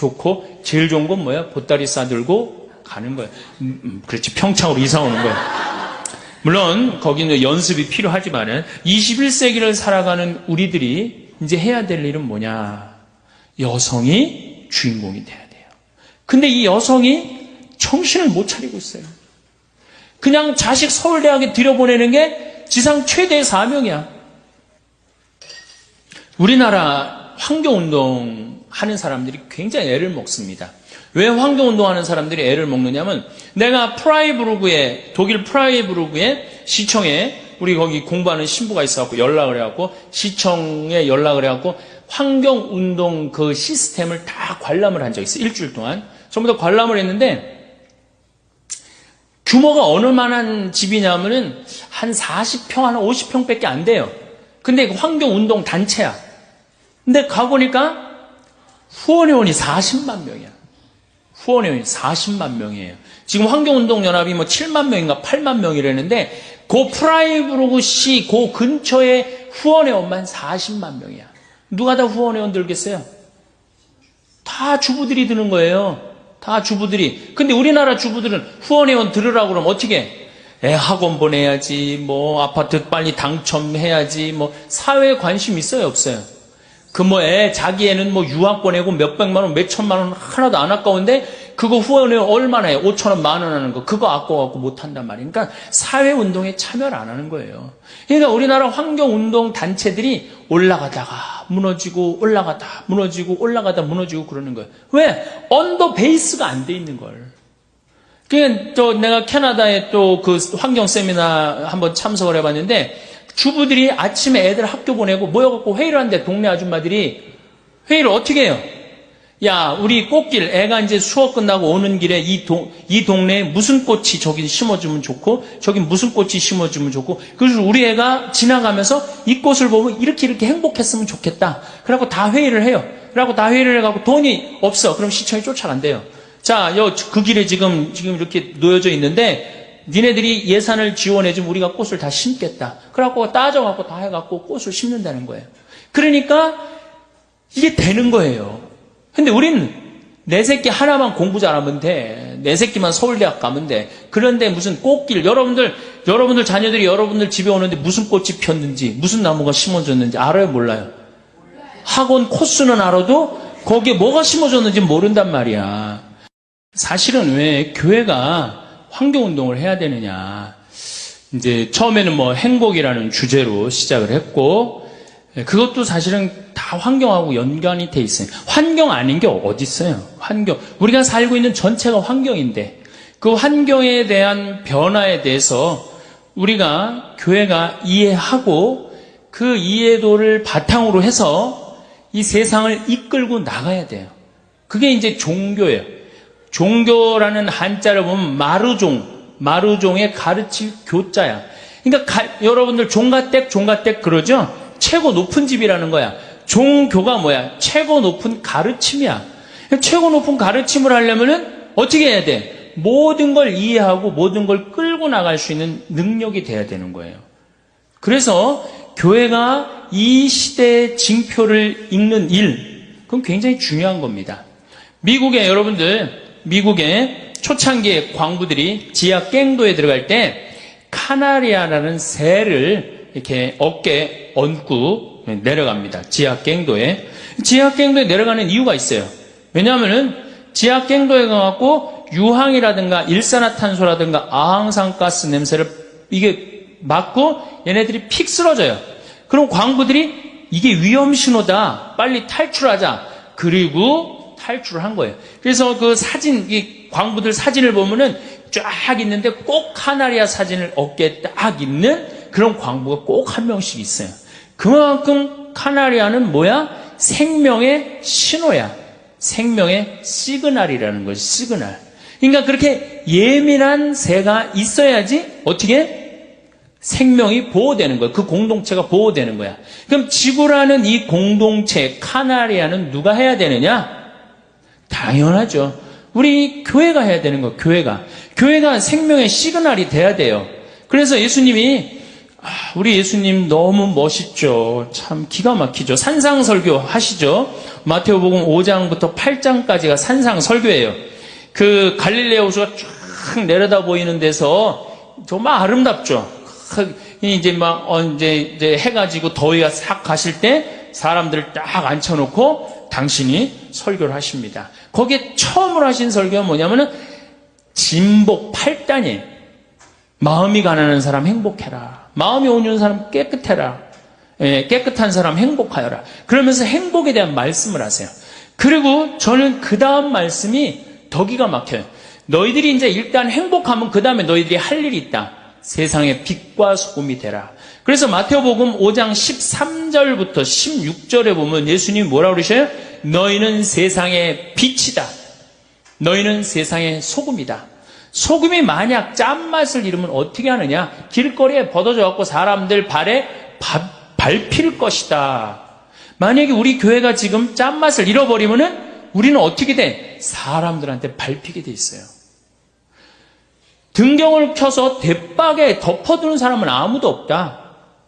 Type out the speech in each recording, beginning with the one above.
좋고 제일 좋은 건 뭐야? 보따리 싸들고 가는 거야. 그렇지. 평창으로 이사 오는 거야. 물론 거기는 연습이 필요하지만은 21세기를 살아가는 우리들이 이제 해야 될 일은 뭐냐? 여성이 주인공이 돼야 돼요. 근데 이 여성이 정신을 못 차리고 있어요. 그냥 자식 서울대학에 들여보내는 게 지상 최대의 사명이야. 우리나라 환경운동 하는 사람들이 굉장히 애를 먹습니다. 왜 환경운동하는 사람들이 애를 먹느냐면 내가 프라이부르크에 독일 프라이부르크에 시청에 우리 거기 공부하는 신부가 있어갖고 연락을 해갖고 시청에 연락을 해갖고 환경운동 그 시스템을 다 관람을 한 적이 있어요. 일주일 동안 전부 다 관람을 했는데 규모가 어느 만한 집이냐면은 한 40평, 한 50평밖에 안 돼요. 근데 그 환경운동 단체야. 근데 가보니까 후원회원이 40만 명이야. 후원회원이 40만 명이에요. 지금 환경운동연합이 뭐 7만 명인가 8만 명이라는데 그 프라이부르크시 그 근처에 후원회원만 40만 명이야. 누가 다 후원회원 들겠어요? 다 주부들이 드는 거예요. 다 주부들이. 근데 우리나라 주부들은 후원회원 들으라고 그러면 어떻게 해? 애 학원 보내야지, 뭐 아파트 빨리 당첨해야지, 뭐 사회에 관심 있어요, 없어요? 자기 애는 뭐 유학 보내고 몇백만 원, 몇천만 원 하나도 안 아까운데 그거 후원회원 얼마나 해? 5천원, 만원 하는 거. 그거 아까워갖고 못 한단 말이에요. 그러니까 사회운동에 참여를 안 하는 거예요. 그러니까 우리나라 환경운동 단체들이 올라가다가 무너지고 올라가다 무너지고 올라가다 무너지고 그러는 거예요. 왜? 언더 베이스가 안 돼 있는 걸. 그러니까 내가 캐나다에 또 그 환경 세미나 한번 참석을 해봤는데 주부들이 아침에 애들 학교 보내고 모여갖고 회의를 하는데 동네 아줌마들이 회의를 어떻게 해요? 야, 우리 꽃길, 애가 이제 수업 끝나고 오는 길에 이 동네에 무슨 꽃이 저기 심어주면 좋고, 저기 무슨 꽃이 심어주면 좋고, 그래서 우리 애가 지나가면서 이 꽃을 보면 이렇게 행복했으면 좋겠다. 그래갖고 다 회의를 해요. 그래갖고 다 회의를 해갖고 돈이 없어. 그럼 시청이 쫓아간대요. 자, 그 길에 지금 이렇게 놓여져 있는데, 니네들이 예산을 지원해주면 우리가 꽃을 다 심겠다. 그래갖고 따져갖고 다 해갖고 꽃을 심는다는 거예요. 그러니까 이게 되는 거예요. 근데 우리는 내 새끼 하나만 공부 잘하면 돼. 내 새끼만 서울대학 가면 돼. 그런데 무슨 꽃길, 여러분들 자녀들이 여러분들 집에 오는데 무슨 꽃이 폈는지, 무슨 나무가 심어졌는지 알아요, 몰라요? 학원 코스는 알아도 거기에 뭐가 심어졌는지 모른단 말이야. 사실은 왜 교회가 환경운동을 해야 되느냐. 이제 처음에는 뭐 행복이라는 주제로 시작을 했고, 그것도 사실은 다 환경하고 연관이 돼 있어요. 환경 아닌 게 어디 있어요? 환경. 우리가 살고 있는 전체가 환경인데, 그 환경에 대한 변화에 대해서 우리가 교회가 이해하고 그 이해도를 바탕으로 해서 이 세상을 이끌고 나가야 돼요. 그게 이제 종교예요. 종교라는 한자를 보면 마루종의 가르칠 교자야. 그러니까 여러분들 종가댁 그러죠? 최고 높은 집이라는 거야. 종교가 뭐야? 최고 높은 가르침이야. 최고 높은 가르침을 하려면은 어떻게 해야 돼? 모든 걸 이해하고 모든 걸 끌고 나갈 수 있는 능력이 돼야 되는 거예요. 그래서 교회가 이 시대의 징표를 읽는 일, 그건 굉장히 중요한 겁니다. 미국의 초창기의 광부들이 지하 갱도에 들어갈 때 카나리아라는 새를 이렇게 어깨에 얹고 내려갑니다. 지하 갱도에 내려가는 이유가 있어요. 왜냐하면은 지하 갱도에 가갖고 유황이라든가 일산화탄소라든가 아항산가스 냄새를 이게 맡고 얘네들이 픽 쓰러져요. 그럼 광부들이 이게 위험 신호다. 빨리 탈출하자. 그리고 탈출을 한 거예요. 그래서 그 사진, 이 광부들 사진을 보면은 쫙 있는데 꼭 카나리아 사진을 어깨에 딱 있는 그런 광부가 꼭 한 명씩 있어요. 그만큼 카나리아는 뭐야? 생명의 신호야. 생명의 시그널이라는 거지, 시그널. 그러니까 그렇게 예민한 새가 있어야지 어떻게? 생명이 보호되는 거야. 그 공동체가 보호되는 거야. 그럼 지구라는 이 공동체, 카나리아는 누가 해야 되느냐? 당연하죠. 우리 교회가 해야 되는 거, 교회가 생명의 시그널이 돼야 돼요. 그래서 예수님이 우리 예수님 너무 멋있죠. 참 기가 막히죠. 산상설교 하시죠. 마태복음 5장부터 8장까지가 산상 설교예요. 그 갈릴레아 호수가 쫙 내려다 보이는 데서 정말 아름답죠. 이제 이제 해가 지고 더위가 싹 가실 때 사람들을 딱 앉혀놓고 당신이 설교를 하십니다. 거기에 처음으로 하신 설교가 뭐냐면은 진복 8단이에요. 마음이 가난한 사람 행복해라. 마음이 온유한 사람 깨끗해라. 깨끗한 사람 행복하여라. 그러면서 행복에 대한 말씀을 하세요. 그리고 저는 그 다음 말씀이 더 기가 막혀요. 너희들이 이제 일단 행복하면 그 다음에 너희들이 할 일이 있다. 세상의 빛과 소금이 되라. 그래서 마태복음 5장 13절부터 16절에 보면 예수님이 뭐라고 그러셔요? 너희는 세상의 빛이다. 너희는 세상의 소금이다. 소금이 만약 짠맛을 잃으면 어떻게 하느냐? 길거리에 벗어져 갖고 사람들 발에 밟힐 것이다. 만약에 우리 교회가 지금 짠맛을 잃어버리면은 우리는 어떻게 돼? 사람들한테 밟히게 돼 있어요. 등경을 켜서 대박에 덮어두는 사람은 아무도 없다.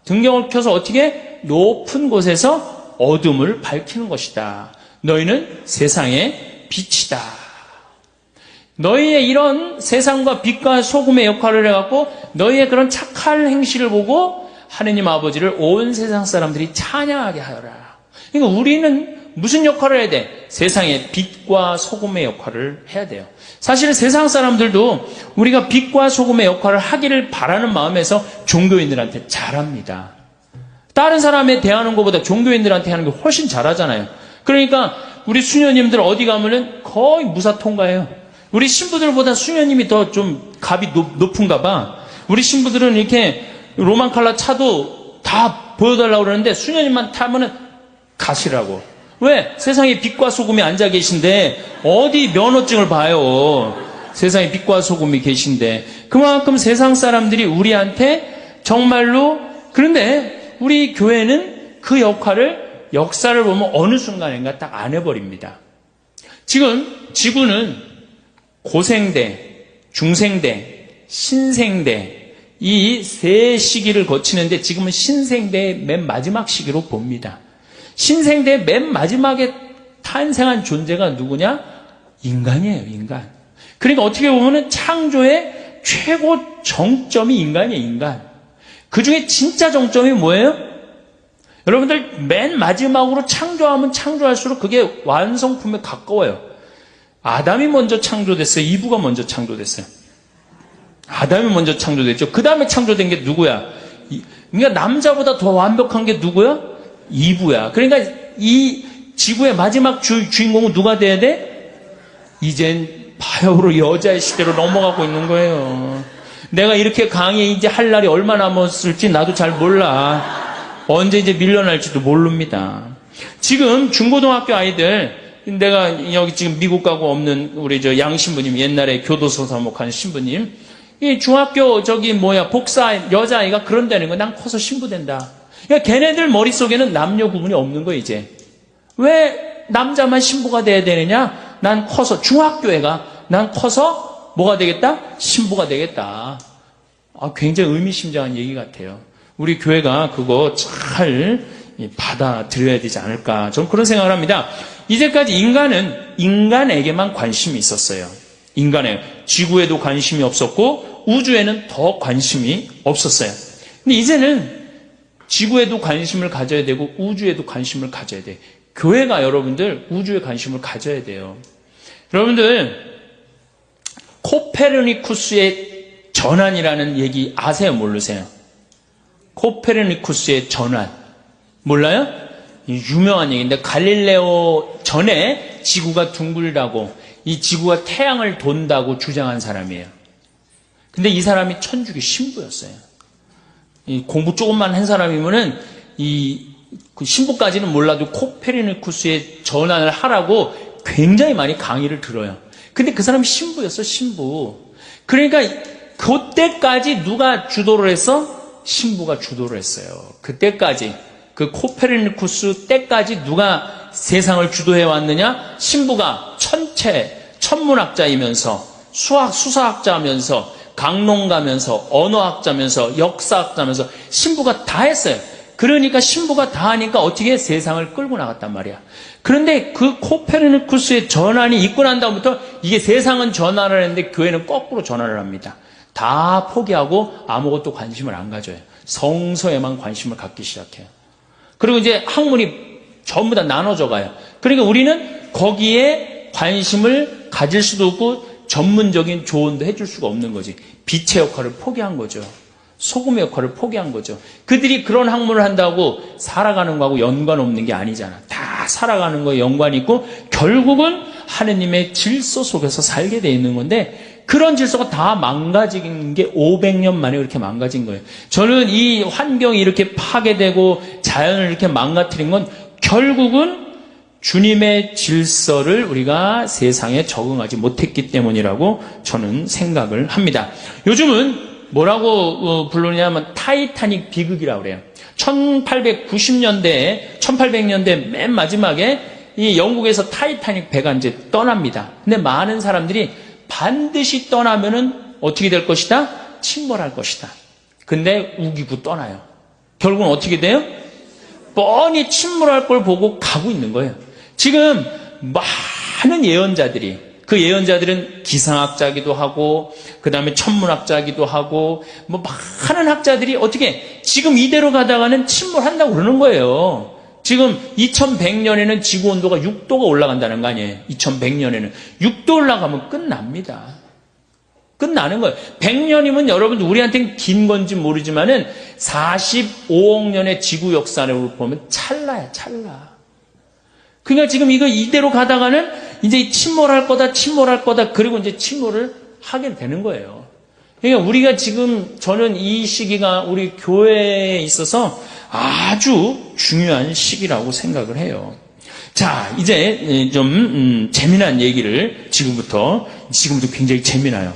등경을 켜서 어떻게? 높은 곳에서 어둠을 밝히는 것이다. 너희는 세상의 빛이다. 너희의 이런 세상과 빛과 소금의 역할을 해갖고 너희의 그런 착한 행실을 보고 하느님 아버지를 온 세상 사람들이 찬양하게 하여라. 그러니까 우리는 무슨 역할을 해야 돼? 세상의 빛과 소금의 역할을 해야 돼요. 사실은 세상 사람들도 우리가 빛과 소금의 역할을 하기를 바라는 마음에서 종교인들한테 잘합니다. 다른 사람에 대하는 것보다 종교인들한테 하는 게 훨씬 잘하잖아요. 그러니까 우리 수녀님들 어디 가면은 거의 무사 통과해요. 우리 신부들보다 수녀님이 더 좀 값이 높은가 봐. 우리 신부들은 이렇게 로만 칼라 차도 다 보여달라고 그러는데 수녀님만 타면은 가시라고. 왜? 세상에 빛과 소금이 앉아 계신데 어디 면허증을 봐요. 세상에 빛과 소금이 계신데. 그만큼 세상 사람들이 우리한테 정말로, 그런데 우리 교회는 그 역사를 보면 어느 순간인가 딱 안 해버립니다. 지금 지구는 고생대, 중생대, 신생대 이 세 시기를 거치는데 지금은 신생대의 맨 마지막 시기로 봅니다. 신생대의 맨 마지막에 탄생한 존재가 누구냐? 인간이에요, 인간. 그러니까 어떻게 보면 창조의 최고 정점이 인간이에요, 인간. 그 중에 진짜 정점이 뭐예요? 여러분들 맨 마지막으로 창조하면 창조할수록 그게 완성품에 가까워요. 아담이 먼저 창조됐어요? 이브가 먼저 창조됐어요? 아담이 먼저 창조됐죠. 그 다음에 창조된 게 누구야? 그러니까 남자보다 더 완벽한 게 누구야? 이브야. 그러니까 이 지구의 마지막 주인공은 누가 돼야 돼? 이젠 바야흐로 여자의 시대로 넘어가고 있는 거예요. 내가 이렇게 강의 이제 할 날이 얼마 남았을지 나도 잘 몰라. 언제 이제 밀려날지도 모릅니다. 지금 중고등학교 아이들, 내가 여기 지금 미국 가고 없는 우리 저 양 신부님, 옛날에 교도소 사목한 신부님, 이 중학교 복사 여자아이가 그런다는 거, 난 커서 신부된다. 그러니까 걔네들 머릿속에는 남녀 구분이 없는 거예요, 이제. 왜 남자만 신부가 돼야 되느냐? 난 커서, 중학교애가, 난 커서 뭐가 되겠다? 신부가 되겠다. 굉장히 의미심장한 얘기 같아요. 우리 교회가 그거 잘 받아들여야 되지 않을까. 저는 그런 생각을 합니다. 이제까지 인간은 인간에게만 관심이 있었어요. 인간에. 지구에도 관심이 없었고 우주에는 더 관심이 없었어요. 근데 이제는 지구에도 관심을 가져야 되고 우주에도 관심을 가져야 돼. 교회가 여러분들 우주에 관심을 가져야 돼요. 여러분들 코페르니쿠스의 전환이라는 얘기 아세요? 모르세요? 코페르니쿠스의 전환 몰라요? 유명한 얘기인데 갈릴레오 전에 지구가 둥글다고, 이 지구가 태양을 돈다고 주장한 사람이에요. 근데 이 사람이 천주교 신부였어요. 공부 조금만 한 사람이면은 그 신부까지는 몰라도 코페르니쿠스의 전환을 하라고 굉장히 많이 강의를 들어요. 근데 그 사람이 신부였어, 신부. 그러니까 그때까지 누가 주도를 했어? 신부가 주도를 했어요. 그때까지, 그 코페르니쿠스 때까지 누가 세상을 주도해 왔느냐? 신부가 천문학자이면서 수사학자면서 강론가면서 언어학자면서 역사학자면서 신부가 다 했어요. 그러니까 신부가 다 하니까 어떻게 세상을 끌고 나갔단 말이야. 그런데 그 코페르니쿠스의 전환이 있고 난 다음부터 이게 세상은 전환을 했는데 교회는 거꾸로 전환을 합니다. 다 포기하고 아무것도 관심을 안 가져요. 성서에만 관심을 갖기 시작해요. 그리고 이제 학문이 전부 다 나눠져 가요. 그러니까 우리는 거기에 관심을 가질 수도 없고 전문적인 조언도 해줄 수가 없는 거지. 빛의 역할을 포기한 거죠. 소금의 역할을 포기한 거죠. 그들이 그런 학문을 한다고 살아가는 거하고 연관 없는 게 아니잖아. 다 살아가는 거에 연관이 있고 결국은 하느님의 질서 속에서 살게 돼 있는 건데 그런 질서가 다 망가진 게 500년 만에 그렇게 망가진 거예요. 저는 이 환경이 이렇게 파괴되고 자연을 이렇게 망가뜨린 건 결국은 주님의 질서를 우리가 세상에 적응하지 못했기 때문이라고 저는 생각을 합니다. 요즘은 뭐라고 부르냐면 타이타닉 비극이라고 그래요. 1890년대 맨 마지막에 이 영국에서 타이타닉 배가 이제 떠납니다. 근데 많은 사람들이 반드시 떠나면은 어떻게 될 것이다? 침몰할 것이다. 근데 우기고 떠나요. 결국은 어떻게 돼요? 뻔히 침몰할 걸 보고 가고 있는 거예요. 지금 많은 예언자들이, 그 예언자들은 기상학자기도 하고 그 다음에 천문학자기도 하고 뭐 많은 학자들이 어떻게 지금 이대로 가다가는 침몰한다고 그러는 거예요. 지금 2100년에는 지구 온도가 6도가 올라간다는 거 아니에요. 2100년에는 6도 올라가면 끝납니다. 끝나는 거예요. 100년이면 여러분 우리한테는 긴 건지 모르지만은 45억 년의 지구 역사를 보면 찰나야 찰나. 그러니까 지금 이거 이대로 가다가는 이제 침몰할 거다. 그리고 이제 침몰을 하게 되는 거예요. 그러니까 우리가 지금 저는 이 시기가 우리 교회에 있어서 아주 중요한 시기라고 생각을 해요. 자, 이제 좀 재미난 얘기를 지금부터 굉장히 재미나요.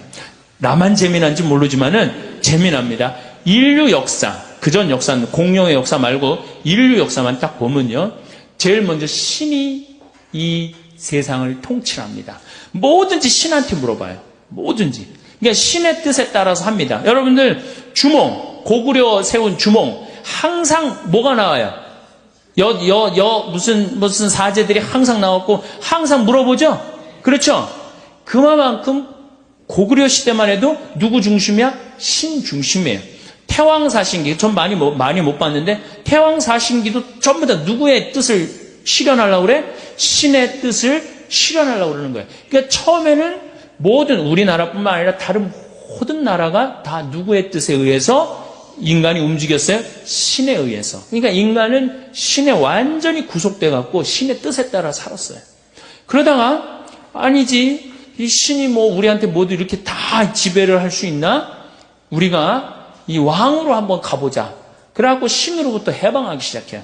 나만 재미난지 모르지만은 재미납니다. 인류 역사, 그전 역사는 공룡의 역사 말고 인류 역사만 딱 보면요. 제일 먼저 신이 이 세상을 통치합니다. 뭐든지 신한테 물어봐요. 뭐든지. 그러니까 신의 뜻에 따라서 합니다. 여러분들 주몽, 고구려 세운 주몽 항상 뭐가 나와요? 무슨 사제들이 항상 나왔고 항상 물어보죠? 그렇죠? 그만큼 고구려 시대만 해도 누구 중심이야? 신 중심이에요. 태왕사신기, 전 많이 못 봤는데 태왕사신기도 전부 다 누구의 뜻을 실현하려고 그래? 신의 뜻을 실현하려고 그러는 거예요. 그러니까 처음에는 모든 우리나라뿐만 아니라 다른 모든 나라가 다 누구의 뜻에 의해서 인간이 움직였어요? 신에 의해서. 그러니까 인간은 신에 완전히 구속돼 갖고 신의 뜻에 따라 살았어요. 그러다가 아니지, 이 신이 뭐 우리한테 모두 이렇게 다 지배를 할 수 있나? 우리가 이 왕으로 한번 가보자. 그래갖고 신으로부터 해방하기 시작해요.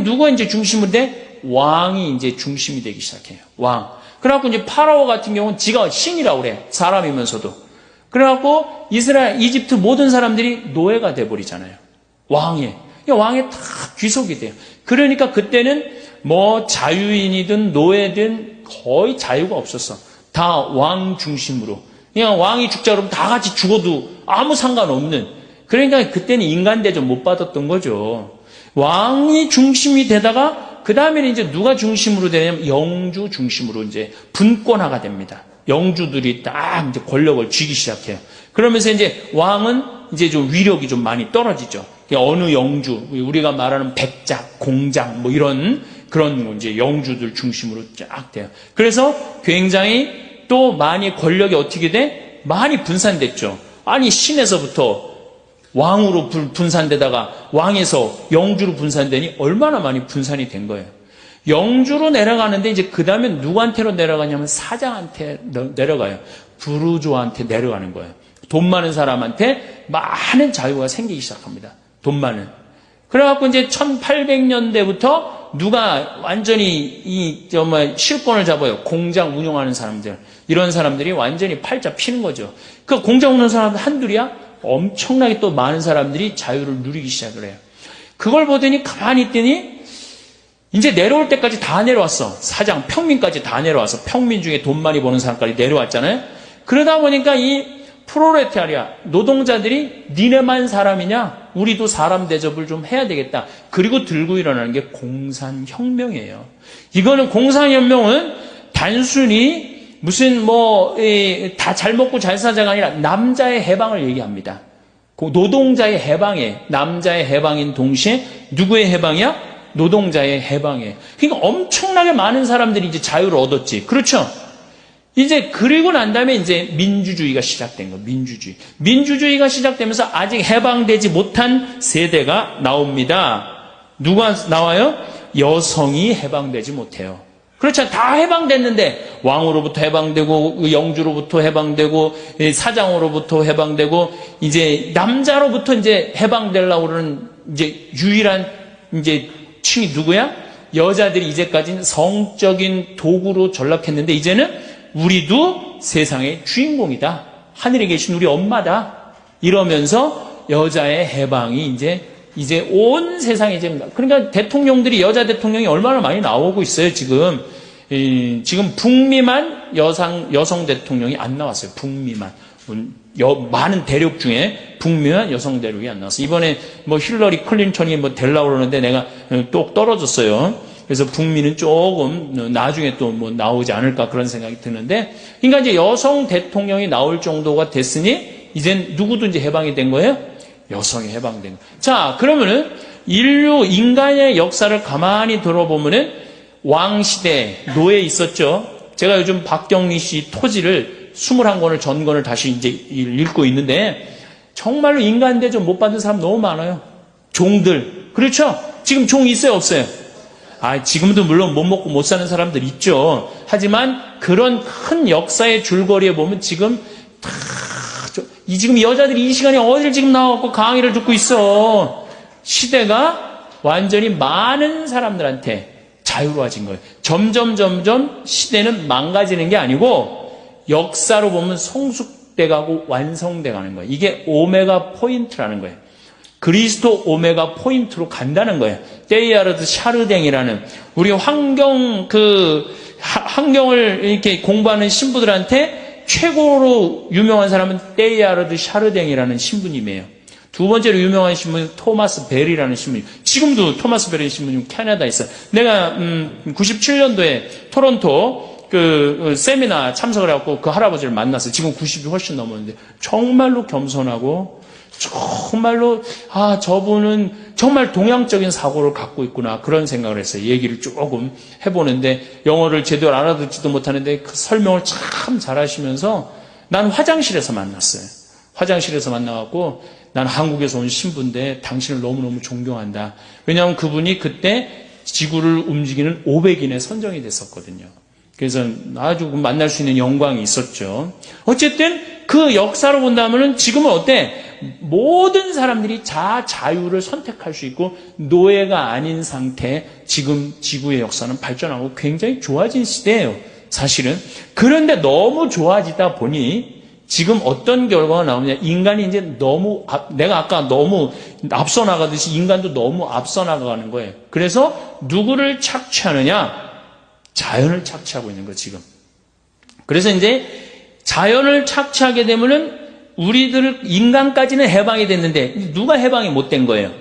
누가 이제 중심이 돼? 왕이 이제 중심이 되기 시작해요. 왕. 그래갖고 이제 파라오 같은 경우는 지가 신이라고 그래. 사람이면서도. 그래갖고 이집트 모든 사람들이 노예가 돼버리잖아요. 왕에 다 귀속이 돼요. 그러니까 그때는 뭐 자유인이든 노예든 거의 자유가 없었어. 다 왕 중심으로. 그냥 왕이 죽자 그러면 다 같이 죽어도 아무 상관없는. 그러니까 그때는 인간 대접 못 받았던 거죠. 왕이 중심이 되다가 그 다음에는 이제 누가 중심으로 되냐면 영주 중심으로 이제 분권화가 됩니다. 영주들이 딱 이제 권력을 쥐기 시작해요. 그러면서 이제 왕은 이제 좀 위력이 좀 많이 떨어지죠. 어느 영주, 우리가 말하는 백작, 공작 뭐 이런 그런 이제 영주들 중심으로 쫙 돼요. 그래서 굉장히 또 많이 권력이 어떻게 돼? 많이 분산됐죠. 아니 신에서부터 왕으로 분산되다가 왕에서 영주로 분산되니 얼마나 많이 분산이 된 거예요. 영주로 내려가는데 이제 그 다음에 누구한테로 내려가냐면 사장한테 내려가요. 부르주아한테 내려가는 거예요. 돈 많은 사람한테 많은 자유가 생기기 시작합니다. 돈 많은. 그래갖고 이제 1800년대부터 누가 완전히 정말 실권을 잡아요. 공장 운영하는 사람들. 이런 사람들이 완전히 팔자 피는 거죠. 그 공장 운영하는 사람들 한둘이야? 엄청나게 또 많은 사람들이 자유를 누리기 시작을 해요. 그걸 보더니 가만히 있더니 이제 내려올 때까지 다 내려왔어. 사장, 평민까지 다 내려와서 평민 중에 돈 많이 버는 사람까지 내려왔잖아요. 그러다 보니까 이 프롤레타리아, 노동자들이 니네만 사람이냐? 우리도 사람 대접을 좀 해야 되겠다. 그리고 들고 일어나는 게 공산혁명이에요. 이거는 공산혁명은 단순히 무슨 다 잘 먹고 잘 사자가 아니라 남자의 해방을 얘기합니다. 노동자의 해방에, 남자의 해방인 동시에 누구의 해방이야? 노동자의 해방에. 그러니까 엄청나게 많은 사람들이 이제 자유를 얻었지. 그렇죠? 이제 그리고 난 다음에 이제 민주주의가 시작된 거예요. 민주주의가 시작되면서 아직 해방되지 못한 세대가 나옵니다. 누가 나와요? 여성이 해방되지 못해요. 그렇죠. 다 해방됐는데 왕으로부터 해방되고 영주로부터 해방되고 사장으로부터 해방되고 이제 남자로부터 이제 해방되려고 그러는 이제 유일한 이제 층이 누구야? 여자들이 이제까지는 성적인 도구로 전락했는데 이제는 우리도 세상의 주인공이다. 하늘에 계신 우리 엄마다. 이러면서 여자의 해방이 이제 온 세상에 이제 그러니까 대통령들이 여자 대통령이 얼마나 많이 나오고 있어요. 지금 북미만 여성 대통령이 안 나왔어요. 북미만 많은 대륙 중에 북미만 여성 대륙이 안 나왔어요. 이번에 힐러리 클린턴이 되려고 그러는데 내가 또 떨어졌어요. 그래서 북미는 조금 나중에 또 나오지 않을까 그런 생각이 드는데, 그러니까 이제 여성 대통령이 나올 정도가 됐으니 이젠 누구든지 해방이 된 거예요. 여성이 해방된 거예요. 자, 그러면은 인간의 역사를 가만히 들어보면은 왕시대, 노예 있었죠. 제가 요즘 박경리 씨 토지를 21권을 전권을 다시 이제 읽고 있는데 정말로 인간 대접 못 받은 사람 너무 많아요. 종들. 그렇죠? 지금 종 있어요, 없어요? 지금도 물론 못 먹고 못 사는 사람들 있죠. 하지만 그런 큰 역사의 줄거리에 보면 지금 지금 여자들이 이 시간에 어딜 지금 나와갖고 강의를 듣고 있어. 시대가 완전히 많은 사람들한테 자유로워진 거예요. 점점 시대는 망가지는 게 아니고 역사로 보면 성숙돼가고 완성돼가는 거예요. 이게 오메가 포인트라는 거예요. 그리스도 오메가 포인트로 간다는 거예요. 테이야르드 샤르댕이라는 우리 환경을 이렇게 공부하는 신부들한테 최고로 유명한 사람은 테이야르드 샤르댕이라는 신부님이에요. 두 번째로 유명한 신부는 토마스 벨이라는 신부님. 지금도 토마스 벨이라는 신부님 캐나다에 있어요. 내가 97년도에 토론토 세미나 참석을 해갖고 그 할아버지를 만났어요. 지금 90이 훨씬 넘었는데 정말로 겸손하고 정말로 저분은 정말 동양적인 사고를 갖고 있구나 그런 생각을 했어요. 얘기를 조금 해보는데 영어를 제대로 알아듣지도 못하는데 그 설명을 참 잘하시면서 난 화장실에서 만났어요. 화장실에서 만나갖고 난 한국에서 온 신부인데 당신을 너무너무 존경한다. 왜냐하면 그분이 그때 지구를 움직이는 500인에 선정이 됐었거든요. 그래서 아주 만날 수 있는 영광이 있었죠. 어쨌든 그 역사로 본다면은 지금은 어때? 모든 사람들이 자유를 선택할 수 있고 노예가 아닌 상태 지금 지구의 역사는 발전하고 굉장히 좋아진 시대예요. 사실은. 그런데 너무 좋아지다 보니 지금 어떤 결과가 나오냐. 인간이 이제 내가 아까 너무 앞서 나가듯이 인간도 너무 앞서 나가는 거예요. 그래서 누구를 착취하느냐? 자연을 착취하고 있는 거 지금. 그래서 이제 자연을 착취하게 되면은 우리들 인간까지는 해방이 됐는데 누가 해방이 못 된 거예요?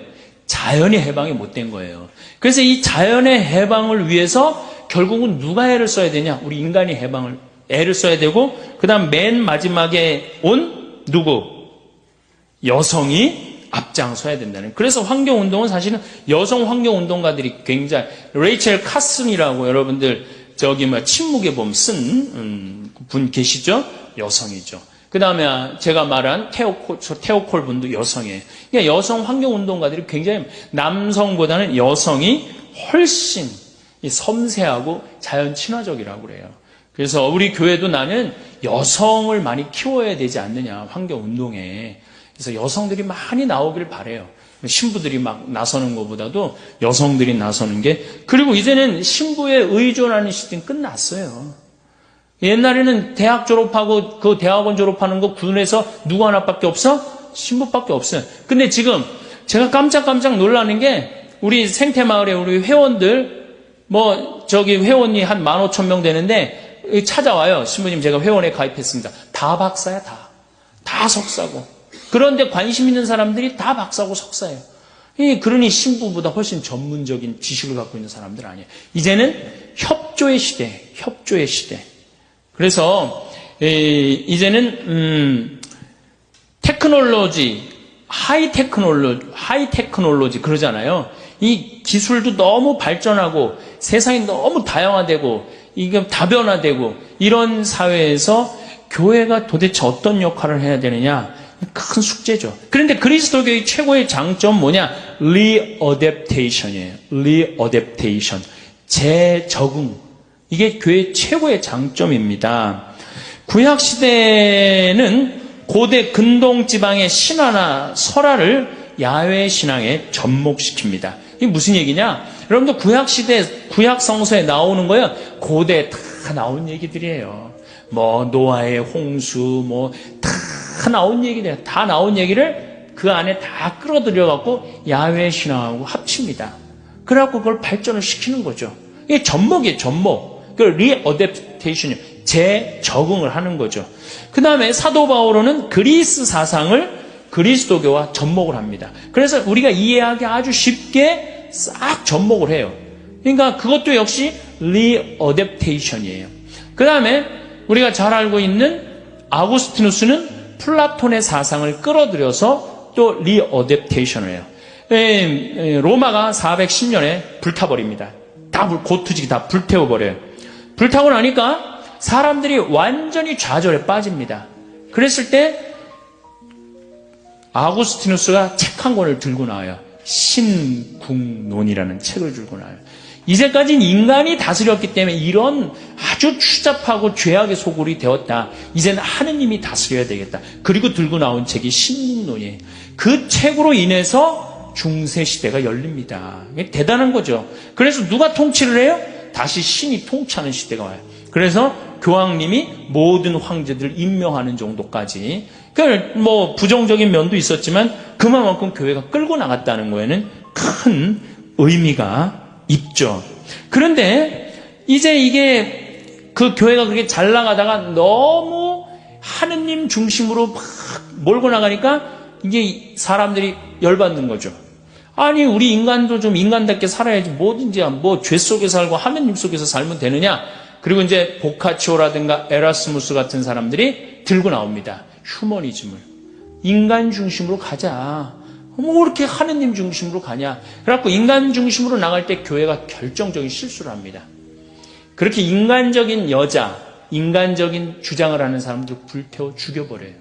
자연이 해방이 못 된 거예요. 그래서 이 자연의 해방을 위해서 결국은 누가 애를 써야 되냐? 우리 인간이 애를 써야 되고 그다음 맨 마지막에 온 누구? 여성이 앞장서야 된다는. 그래서 환경운동은 사실은 여성 환경운동가들이 굉장히 레이첼 카슨이라고 여러분들 침묵의 봄 쓴 분 계시죠? 여성이죠. 그 다음에 제가 말한 테오콜 분도 여성이에요. 그러니까 여성 환경운동가들이 굉장히 남성보다는 여성이 훨씬 섬세하고 자연 친화적이라고 그래요. 그래서 우리 교회도 나는 여성을 많이 키워야 되지 않느냐, 환경운동에. 그래서 여성들이 많이 나오길 바라요. 신부들이 막 나서는 것보다도 여성들이 나서는 게. 그리고 이제는 신부에 의존하는 시대는 끝났어요. 옛날에는 대학 졸업하고 그 대학원 졸업하는 거 군에서 누구 하나밖에 없어? 신부밖에 없어요. 근데 지금 제가 깜짝 놀라는 게 우리 생태마을에 우리 회원들 회원이 한 15,000명 되는데 찾아와요. 신부님 제가 회원에 가입했습니다. 다 박사야 다 석사고. 그런데 관심 있는 사람들이 다 박사고 석사예요. 그러니 신부보다 훨씬 전문적인 지식을 갖고 있는 사람들 아니에요. 이제는 협조의 시대, 협조의 시대. 그래서 이제는 테크놀로지, 하이 테크놀로지 그러잖아요. 이 기술도 너무 발전하고 세상이 너무 다양화되고 이게 다변화되고 이런 사회에서 교회가 도대체 어떤 역할을 해야 되느냐? 큰 숙제죠. 그런데 그리스도교의 최고의 장점 뭐냐? 리어댑테이션이에요. 리어댑테이션. 재적응. 이게 교회의 최고의 장점입니다. 구약시대는 고대 근동지방의 신화나 설화를 야훼 신앙에 접목시킵니다. 이게 무슨 얘기냐? 여러분들 구약시대, 구약성서에 나오는 거예요. 고대 다 나온 얘기들이에요. 뭐 노아의 홍수, 다 나온 얘기들, 다 나온 얘기를 그 안에 다 끌어들여갖고 야훼 신앙하고 합칩니다. 그래갖고 그걸 발전을 시키는 거죠. 이게 접목이에요, 접목. 그 리어댑테이션이에요. 재적응을 하는 거죠. 그 다음에 사도 바오로는 그리스 사상을 그리스도교와 접목을 합니다. 그래서 우리가 이해하기 아주 쉽게 싹 접목을 해요. 그러니까 그것도 역시 리어댑테이션이에요. 그 다음에 우리가 잘 알고 있는 아구스티누스는 플라톤의 사상을 끌어들여서 또 리어댑테이션을 해요. 로마가 410년에 불타버립니다. 다 고투지기 다 불태워버려요. 불타고 나니까 사람들이 완전히 좌절에 빠집니다. 그랬을 때 아구스티누스가 책 한 권을 들고 나와요. 신궁론이라는 책을 들고 나와요. 이제까지는 인간이 다스렸기 때문에 이런 아주 추잡하고 죄악의 소굴이 되었다. 이제는 하느님이 다스려야 되겠다. 그리고 들고 나온 책이 신궁론이에요. 그 책으로 인해서 중세시대가 열립니다. 대단한 거죠. 그래서 누가 통치를 해요? 다시 신이 통치하는 시대가 와요. 그래서 교황님이 모든 황제들을 임명하는 정도까지. 뭐 부정적인 면도 있었지만 그만큼 교회가 끌고 나갔다는 거에는 큰 의미가 있죠. 그런데 이제 이게 그 교회가 그렇게 잘 나가다가 너무 하느님 중심으로 막 몰고 나가니까 이게 사람들이 열받는 거죠. 아니 우리 인간도 좀 인간답게 살아야지 뭐든지 뭐 죄 속에 살고 하느님 속에서 살면 되느냐. 그리고 이제 보카치오라든가 에라스무스 같은 사람들이 들고 나옵니다. 휴머니즘을. 인간 중심으로 가자. 뭐 그렇게 하느님 중심으로 가냐. 그래갖고 인간 중심으로 나갈 때 교회가 결정적인 실수를 합니다. 그렇게 인간적인 여자, 인간적인 주장을 하는 사람들 불태워 죽여버려요.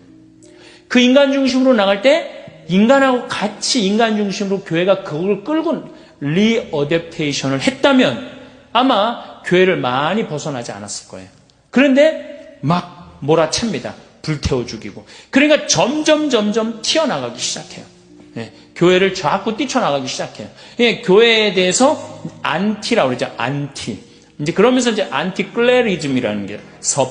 그 인간 중심으로 나갈 때 인간하고 같이 인간 중심으로 교회가 그걸 끌고 리어댑테이션을 했다면 아마 교회를 많이 벗어나지 않았을 거예요. 그런데 막 몰아챕니다. 불태워 죽이고. 그러니까 점점 튀어나가기 시작해요. 예, 교회를 자꾸 뛰쳐나가기 시작해요. 예, 교회에 대해서 안티라고 그러죠. 안티. 이제 그러면서 이제 안티클레리즘이라는 게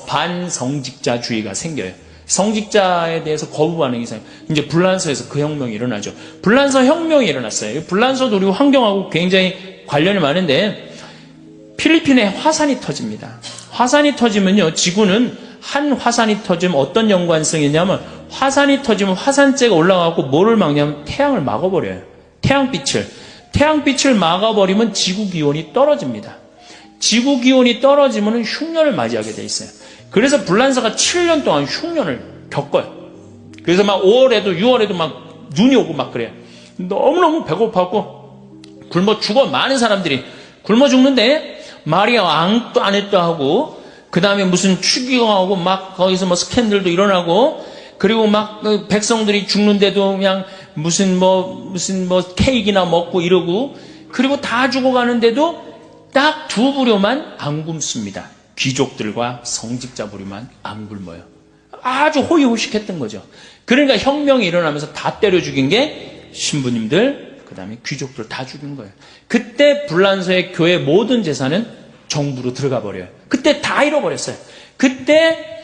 반성직자주의가 생겨요. 성직자에 대해서 거부 반응이 생겨요. 이제 불란서에서 그 혁명이 일어나죠. 불란서 혁명이 일어났어요. 불란서도 우리 환경하고 굉장히 관련이 많은데 필리핀에 화산이 터집니다. 화산이 터지면요, 지구는 한 화산이 터지면 어떤 연관성이 있냐면 화산이 터지면 화산재가 올라가고 뭐를 막냐면 태양을 막아버려요. 태양빛을 막아버리면 지구기온이 떨어집니다. 지구기온이 떨어지면 흉년을 맞이하게 돼 있어요. 그래서 불란서가 7년 동안 흉년을 겪어요. 그래서 막 5월에도 6월에도 막 눈이 오고 막 그래요. 너무너무 배고파갖고 굶어 죽어. 많은 사람들이 굶어 죽는데 마리아 앙뚜아네트 하고 그 다음에 무슨 추기경하고 막 거기서 뭐 스캔들도 일어나고 그리고 막 백성들이 죽는데도 그냥 무슨 케이크나 먹고 이러고 그리고 다 죽어가는데도 딱 두 부류만 안 굶습니다. 귀족들과 성직자 부류만 안 굶어요. 아주 호의호식했던 거죠. 그러니까 혁명이 일어나면서 다 때려 죽인 게 신부님들 그 다음에 귀족들 다 죽인 거예요. 그때 불란서의 교회 모든 재산은 정부로 들어가 버려요. 그때 다 잃어버렸어요. 그때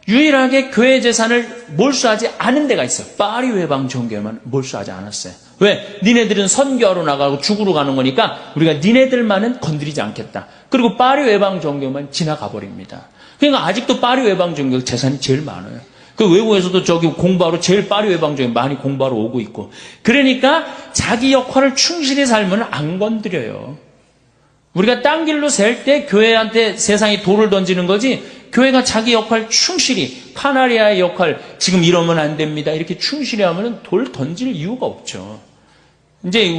유일하게 교회 재산을 몰수하지 않은 데가 있어요. 파리 외방 정교회만 몰수하지 않았어요. 왜? 니네들은 선교하러 나가고 죽으러 가는 거니까 우리가 니네들만은 건드리지 않겠다. 그리고 파리 외방 정교회만 지나가 버립니다. 그러니까 아직도 파리 외방 정교회 재산이 제일 많아요. 그 외국에서도 저기 공부하러 제일 파리 외방정에 많이 공부하러 오고 있고. 그러니까 자기 역할을 충실히 살면 안 건드려요. 우리가 딴 길로 셀 때 교회한테 세상이 돌을 던지는 거지, 교회가 자기 역할 충실히, 카나리아의 역할, 지금 이러면 안 됩니다, 이렇게 충실히 하면 돌 던질 이유가 없죠. 이제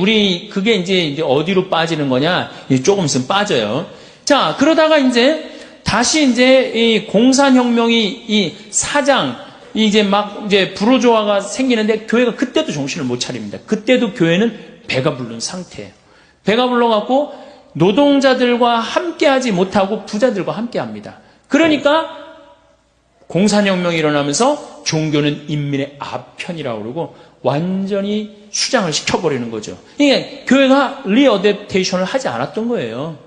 그게 이제 어디로 빠지는 거냐? 조금 있으면 빠져요. 자, 그러다가 이제 다시 이제 이 공산혁명이 이 사장, 이제 부르조아가 생기는데 교회가 그때도 정신을 못 차립니다. 그때도 교회는 배가 부른 상태예요. 배가 불러갖고 노동자들과 함께하지 못하고 부자들과 함께합니다. 그러니까 공산혁명이 일어나면서 종교는 인민의 아편이라고 그러고 완전히 수장을 시켜버리는 거죠. 이게 교회가 리어댑테이션을 하지 않았던 거예요.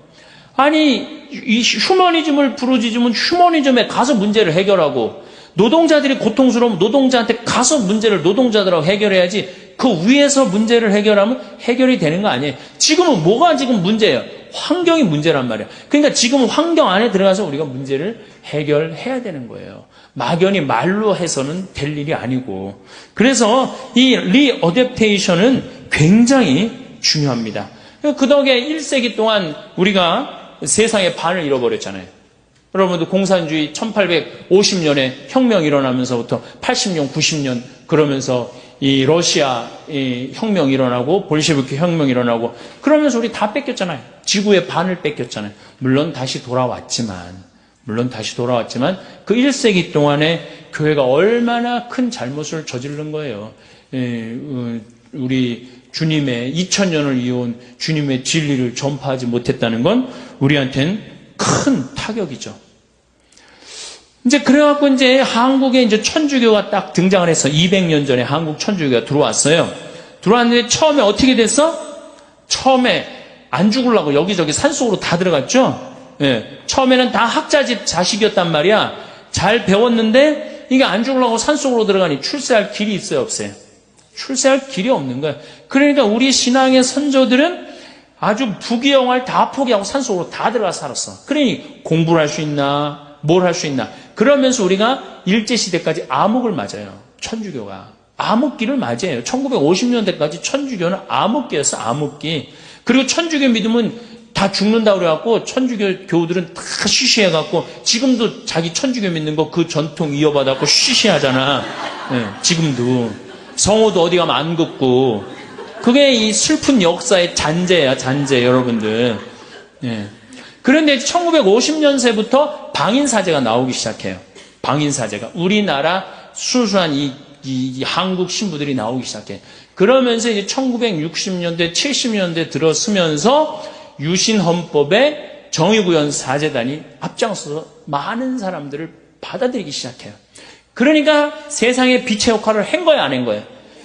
아니, 이 휴머니즘을 부르짖으면 휴머니즘에 가서 문제를 해결하고, 노동자들이 고통스러우면 노동자한테 가서 문제를 노동자들하고 해결해야지, 그 위에서 문제를 해결하면 해결이 되는 거 아니에요. 지금은 뭐가 지금 문제예요? 환경이 문제란 말이에요. 그러니까 지금은 환경 안에 들어가서 우리가 문제를 해결해야 되는 거예요. 막연히 말로 해서는 될 일이 아니고. 그래서 이 리어댑테이션은 굉장히 중요합니다. 그 덕에 1세기 동안 우리가 세상의 반을 잃어버렸잖아요. 여러분도 공산주의 1850년에 혁명이 일어나면서부터 80년, 90년 그러면서 이 러시아 혁명이 일어나고 볼셰비크 혁명이 일어나고 그러면서 우리 다 뺏겼잖아요. 지구의 반을 뺏겼잖아요. 물론 다시 돌아왔지만 그 1세기 동안에 교회가 얼마나 큰 잘못을 저지른 거예요. 우리 주님의 2000년을 이어온 주님의 진리를 전파하지 못했다는 건 우리한테는 큰 타격이죠. 이제 그래갖고 이제 한국에 이제 천주교가 딱 등장을 해서 200년 전에 한국 천주교가 들어왔어요. 들어왔는데 처음에 어떻게 됐어? 처음에 안 죽으려고 여기저기 산속으로 다 들어갔죠. 예. 처음에는 다 학자집 자식이었단 말이야. 잘 배웠는데 이게 안 죽으려고 산속으로 들어가니 출세할 길이 있어요, 없어요? 출세할 길이 없는 거야. 그러니까 우리 신앙의 선조들은 아주 부귀영화를 다 포기하고 산속으로 다 들어가 살았어. 그러니 공부를 할 수 있나, 뭘 할 수 있나. 그러면서 우리가 일제시대까지 암흑을 맞아요. 천주교가. 암흑기를 맞아요. 1950년대까지 천주교는 암흑기였어, 암흑기. 그리고 천주교 믿으면 다 죽는다고 그래갖고 천주교 교우들은 다 쉬쉬해갖고 지금도 자기 천주교 믿는 거 그 전통 이어받아갖고 쉬쉬하잖아. 네, 지금도. 성호도 어디 가면 안 긋고. 그게 이 슬픈 역사의 잔재야, 잔재, 여러분들. 예. 그런데 1950년세부터 방인사제가 나오기 시작해요. 방인사제가. 우리나라 순수한 이 한국 신부들이 나오기 시작해요. 그러면서 이제 1960년대, 70년대 들어서면서 유신헌법에 정의구현 사제단이 앞장서서 많은 사람들을 받아들이기 시작해요. 그러니까 세상에 빛의 역할을 한 거야, 안 한 거야?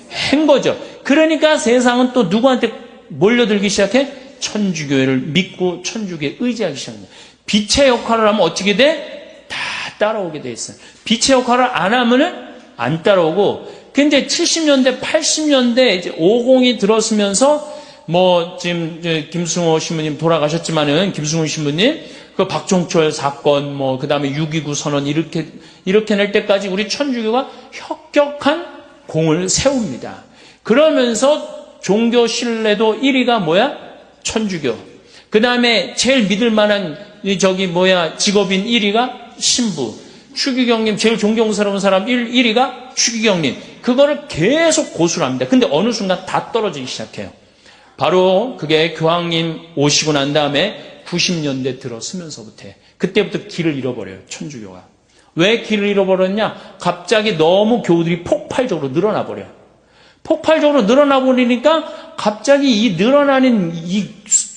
한 거죠. 그러니까 세상은 또 누구한테 몰려들기 시작해? 천주교회를 믿고 천주교에 의지하기 시작합니다. 빛의 역할을 하면 어떻게 돼? 다 따라오게 돼 있어요. 빛의 역할을 안 하면은 안 따라오고. 근데 70년대, 80년대 이제 50이 들었으면서 뭐 지금 김승호 신부님 돌아가셨지만은 김승호 신부님 그 박종철 사건 뭐 그다음에 6.29 선언 이렇게 낼 때까지 우리 천주교가 혁혁한 공을 세웁니다. 그러면서 종교 신뢰도 1위가 뭐야? 천주교. 그 다음에 제일 믿을 만한 직업인 1위가 신부. 추기경님, 제일 존경스러운 사람 1위가 추기경님. 그거를 계속 고수를 합니다. 근데 어느 순간 다 떨어지기 시작해요. 바로 그게 교황님 오시고 난 다음에 90년대 들어서면서부터 그때부터 길을 잃어버려요. 천주교가. 왜 길을 잃어버렸냐? 갑자기 너무 교우들이 폭발적으로 늘어나 버려요. 폭발적으로 늘어나 버리니까 갑자기 이 늘어나는 이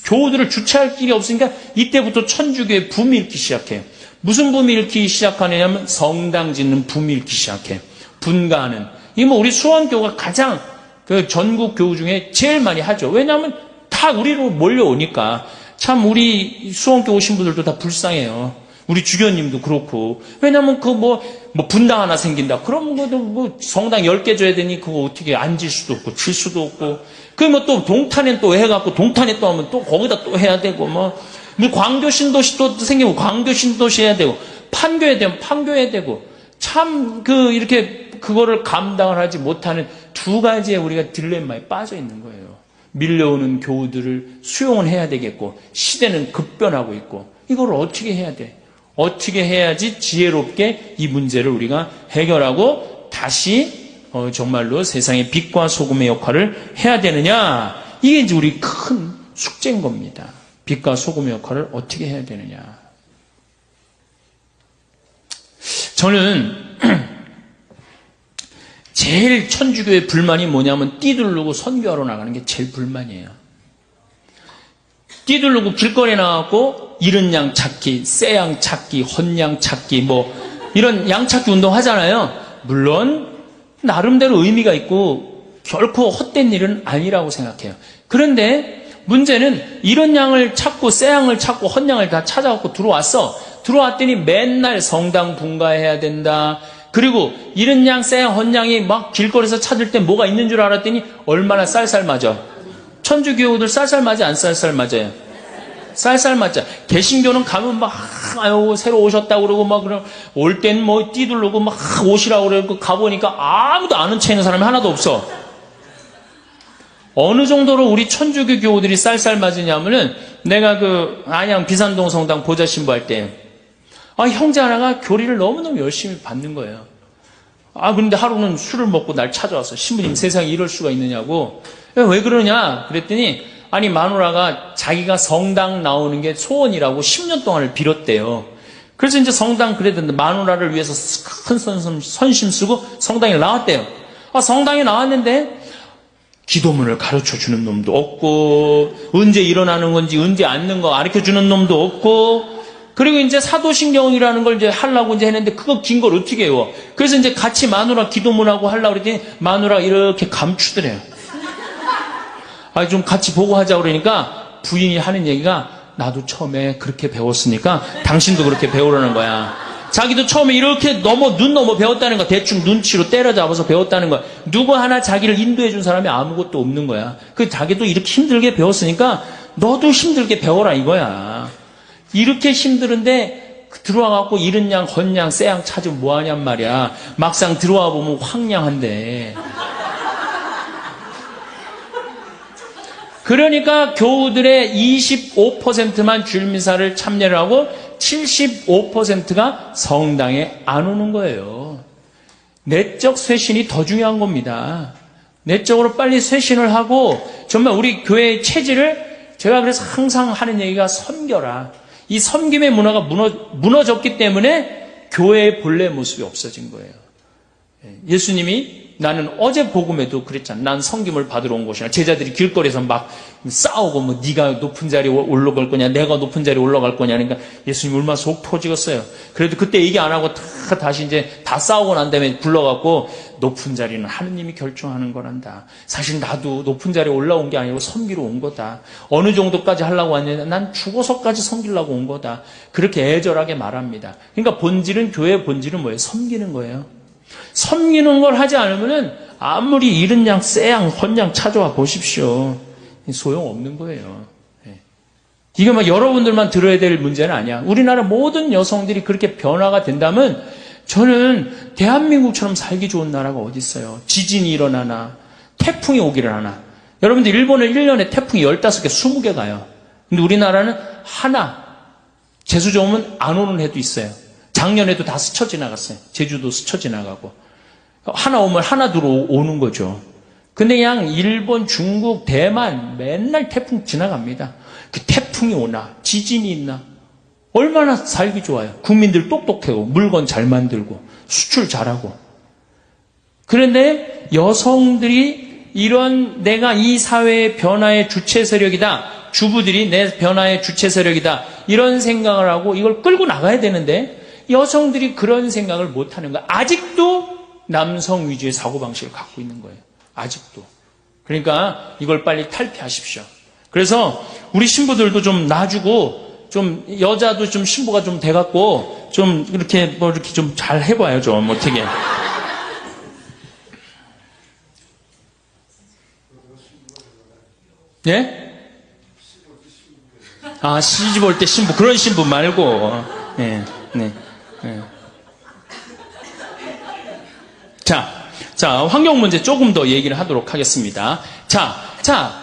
교우들을 주체할 길이 없으니까 이때부터 천주교의 붐이 일기 시작해요. 무슨 붐이 일기 시작하냐면 성당 짓는 붐이 일기 시작해요. 분가하는. 이게 뭐 우리 수원교가 가장 그 전국 교우 중에 제일 많이 하죠. 왜냐하면 다 우리로 몰려오니까. 참 우리 수원교 오신 분들도 다 불쌍해요. 우리 주교님도 그렇고. 왜냐면 분당 하나 생긴다. 그럼 뭐 성당 10개 줘야 되니 그거 어떻게 앉을 수도 없고, 질 수도 없고. 또 동탄에 또 해갖고, 동탄에 또 하면 또 거기다 또 해야 되고, 광교 신도시 또 생기면 광교 신도시 해야 되고, 판교에 되면 판교해야 되고. 참, 이렇게 그거를 감당을 하지 못하는 두 가지의 우리가 딜레마에 빠져 있는 거예요. 밀려오는 교우들을 수용을 해야 되겠고, 시대는 급변하고 있고, 이걸 어떻게 해야 돼? 어떻게 해야지 지혜롭게 이 문제를 우리가 해결하고 다시 정말로 세상의 빛과 소금의 역할을 해야 되느냐? 이게 이제 우리 큰 숙제인 겁니다. 빛과 소금의 역할을 어떻게 해야 되느냐? 저는 제일 천주교의 불만이 뭐냐면 띠두르고 선교하러 나가는 게 제일 불만이에요. 띠두르고 길거리에 나가고 이른 양 찾기, 새 양 찾기, 헌양 찾기 이런 양 찾기 운동 하잖아요. 물론 나름대로 의미가 있고 결코 헛된 일은 아니라고 생각해요. 그런데 문제는 이런 양을 찾고 새 양을 찾고 헌양을 다 찾아갖고 들어왔더니 맨날 성당 분가해야 된다. 그리고 이런 양, 새 양, 헌양이 막 길거리에서 찾을 때 뭐가 있는 줄 알았더니 얼마나 쌀쌀 맞아. 천주교우들 쌀쌀 맞아, 안 쌀쌀 맞아요? 쌀쌀 맞아. 개신교는 가면 막, 아유, 새로 오셨다고 그러고 막, 올 땐 띠두르고 막 오시라고 그러고 가보니까 아무도 아는 체 있는 사람이 하나도 없어. 어느 정도로 우리 천주교 교우들이 쌀쌀 맞으냐면은 내가 안양 비산동 성당 보좌 신부할 때 형제 하나가 교리를 너무너무 열심히 받는 거예요. 그런데 하루는 술을 먹고 날 찾아왔어. 신부님 세상에 이럴 수가 있느냐고. 왜 그러냐? 그랬더니 마누라가 자기가 성당 나오는 게 소원이라고 10년 동안을 빌었대요. 그래서 이제 성당 그래도 마누라를 위해서 큰 선심 쓰고 성당에 나왔대요. 성당에 나왔는데 기도문을 가르쳐 주는 놈도 없고, 언제 일어나는 건지 언제 앉는 거 가르쳐 주는 놈도 없고, 그리고 이제 사도신경이라는 걸 이제 하려고 이제 했는데 그거 긴 걸 어떻게 해요? 그래서 이제 같이 마누라 기도문하고 하려고 그랬더니 마누라가 이렇게 감추더래요. 좀 같이 보고 하자 그러니까 부인이 하는 얘기가 나도 처음에 그렇게 배웠으니까 당신도 그렇게 배우라는 거야. 자기도 처음에 이렇게 눈 넘어 배웠다는 거야. 대충 눈치로 때려잡아서 배웠다는 거야. 누구 하나 자기를 인도해 준 사람이 아무것도 없는 거야. 자기도 이렇게 힘들게 배웠으니까 너도 힘들게 배워라 이거야. 이렇게 힘드는데 들어와갖고 이른 양, 헌양, 새 양 찾으면 뭐하냔 말이야. 막상 들어와 보면 황량한데. 그러니까 교우들의 25%만 주일미사를 참여를 하고 75%가 성당에 안 오는 거예요. 내적 쇄신이 더 중요한 겁니다. 내적으로 빨리 쇄신을 하고 정말 우리 교회의 체질을 제가 그래서 항상 하는 얘기가 섬겨라. 이 섬김의 문화가 무너졌기 때문에 교회의 본래 모습이 없어진 거예요. 예수님이 나는 어제 복음에도 그랬잖아. 난 섬김을 받으러 온 것이나 제자들이 길거리에서 막 싸우고 네가 높은 자리에 올라갈 거냐 내가 높은 자리에 올라갈 거냐 그러니까 예수님 얼마나 속 터지겠어요. 그래도 그때 얘기 안 하고 다시 이제 다 싸우고 난 다음에 불러갖고 높은 자리는 하느님이 결정하는 거란다. 사실 나도 높은 자리에 올라온 게 아니고 섬기러 온 거다. 어느 정도까지 하려고 왔냐 난 죽어서까지 섬기려고 온 거다. 그렇게 애절하게 말합니다. 그러니까 교회의 본질은 뭐예요? 섬기는 거예요. 섬기는 걸 하지 않으면은 아무리 이른 양, 새 양, 헌양 찾아와 보십시오. 소용없는 거예요. 이게 여러분들만 들어야 될 문제는 아니야. 우리나라 모든 여성들이 그렇게 변화가 된다면 저는 대한민국처럼 살기 좋은 나라가 어디 있어요. 지진이 일어나나 태풍이 오기를 하나. 여러분들 일본은 1년에 태풍이 15개, 20개 가요. 근데 우리나라는 하나, 재수 좋으면 안 오는 해도 있어요. 작년에도 다 스쳐 지나갔어요. 제주도 스쳐 지나가고. 하나 오면 하나 들어오는 거죠. 근데 그냥 일본, 중국, 대만 맨날 태풍 지나갑니다. 그 태풍이 오나 지진이 있나 얼마나 살기 좋아요. 국민들 똑똑하고 물건 잘 만들고 수출 잘하고. 그런데 여성들이 이런 내가 이 사회의 변화의 주체 세력이다. 주부들이 내 변화의 주체 세력이다. 이런 생각을 하고 이걸 끌고 나가야 되는데 여성들이 그런 생각을 못하는 거야. 아직도 남성 위주의 사고방식을 갖고 있는 거예요. 아직도. 그러니까 이걸 빨리 탈피하십시오. 그래서 우리 신부들도 좀 놔주고 좀 여자도 좀 신부가 좀 돼갖고 좀 이렇게 이렇게 좀 잘 해봐요. 좀 어떻게. 예? 시집 올 때 신부 그런 신부 말고. 네. 네. 네. 자, 환경 문제 조금 더 얘기를 하도록 하겠습니다. 자,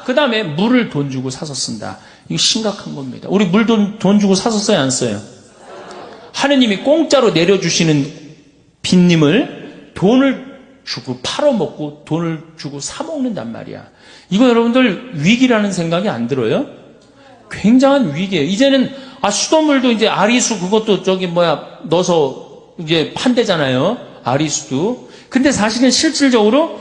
그 다음에 물을 돈 주고 사서 쓴다. 이거 심각한 겁니다. 우리 물 돈 주고 사서 써야 안 써요? 하느님이 공짜로 내려주시는 빈님을 돈을 주고 팔아먹고 돈을 주고 사먹는단 말이야. 이거 여러분들 위기라는 생각이 안 들어요? 굉장한 위기예요. 이제는 수돗물도 이제 아리수 그것도 넣어서 이제 판대잖아요. 아리수도. 근데 사실은 실질적으로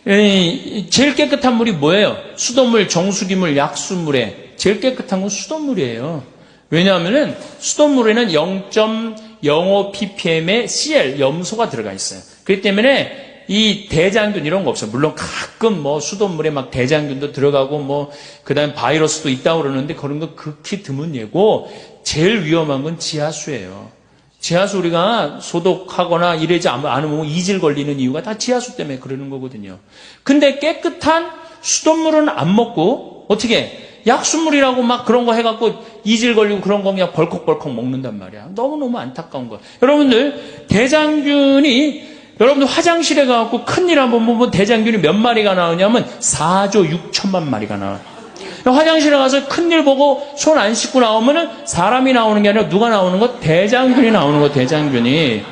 제일 깨끗한 물이 뭐예요? 수돗물, 정수기물, 약수물에 제일 깨끗한 건 수돗물이에요. 왜냐하면은 수돗물에는 0.05 ppm의 Cl, 염소가 들어가 있어요. 그렇기 때문에 이 대장균 이런 거 없어요. 물론 가끔 수돗물에 막 대장균도 들어가고 그 다음에 바이러스도 있다고 그러는데 그런 거 극히 드문 예고 제일 위험한 건 지하수예요. 지하수 우리가 소독하거나 이러지 않으면 이질 걸리는 이유가 다 지하수 때문에 그러는 거거든요. 근데 깨끗한 수돗물은 안 먹고 어떻게 약수물이라고 막 그런 거 해갖고 이질 걸리고 그런 거 그냥 벌컥벌컥 먹는단 말이야. 너무너무 안타까운 거야. 여러분들 대장균이 여러분들 화장실에 가갖고 큰일 한번 보면 대장균이 몇 마리가 나오냐면 4조 6천만 마리가 나와요. 화장실에 가서 큰일 보고 손 안 씻고 나오면은 사람이 나오는 게 아니라 누가 나오는 거? 대장균이 나오는 거, 대장균이.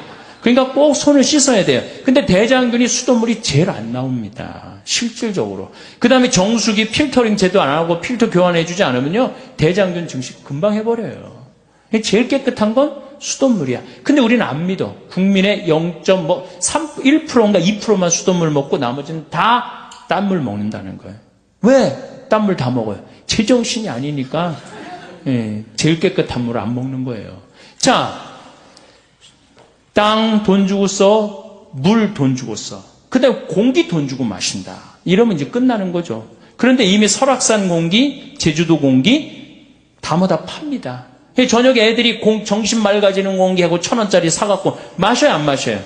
그러니까 꼭 손을 씻어야 돼요. 근데 대장균이 수돗물이 제일 안 나옵니다. 실질적으로. 그 다음에 정수기 필터링 제도 안 하고 필터 교환해주지 않으면요, 대장균 증식 금방 해버려요. 제일 깨끗한 건 수돗물이야. 근데 우리는 안 믿어. 국민의 1%인가 2%만 수돗물 먹고 나머지는 다 딴물 먹는다는 거예요. 왜? 딴물 다 먹어요. 제정신이 아니니까 제일 깨끗한 물을 안 먹는 거예요. 자, 땅 돈 주고 써, 물 돈 주고 써. 그 다음에 공기 돈 주고 마신다. 이러면 이제 끝나는 거죠. 그런데 이미 설악산 공기, 제주도 공기 다 팝니다. 저녁에 애들이 정신 맑아지는 공기하고 1,000원짜리 사갖고 마셔요, 안 마셔요?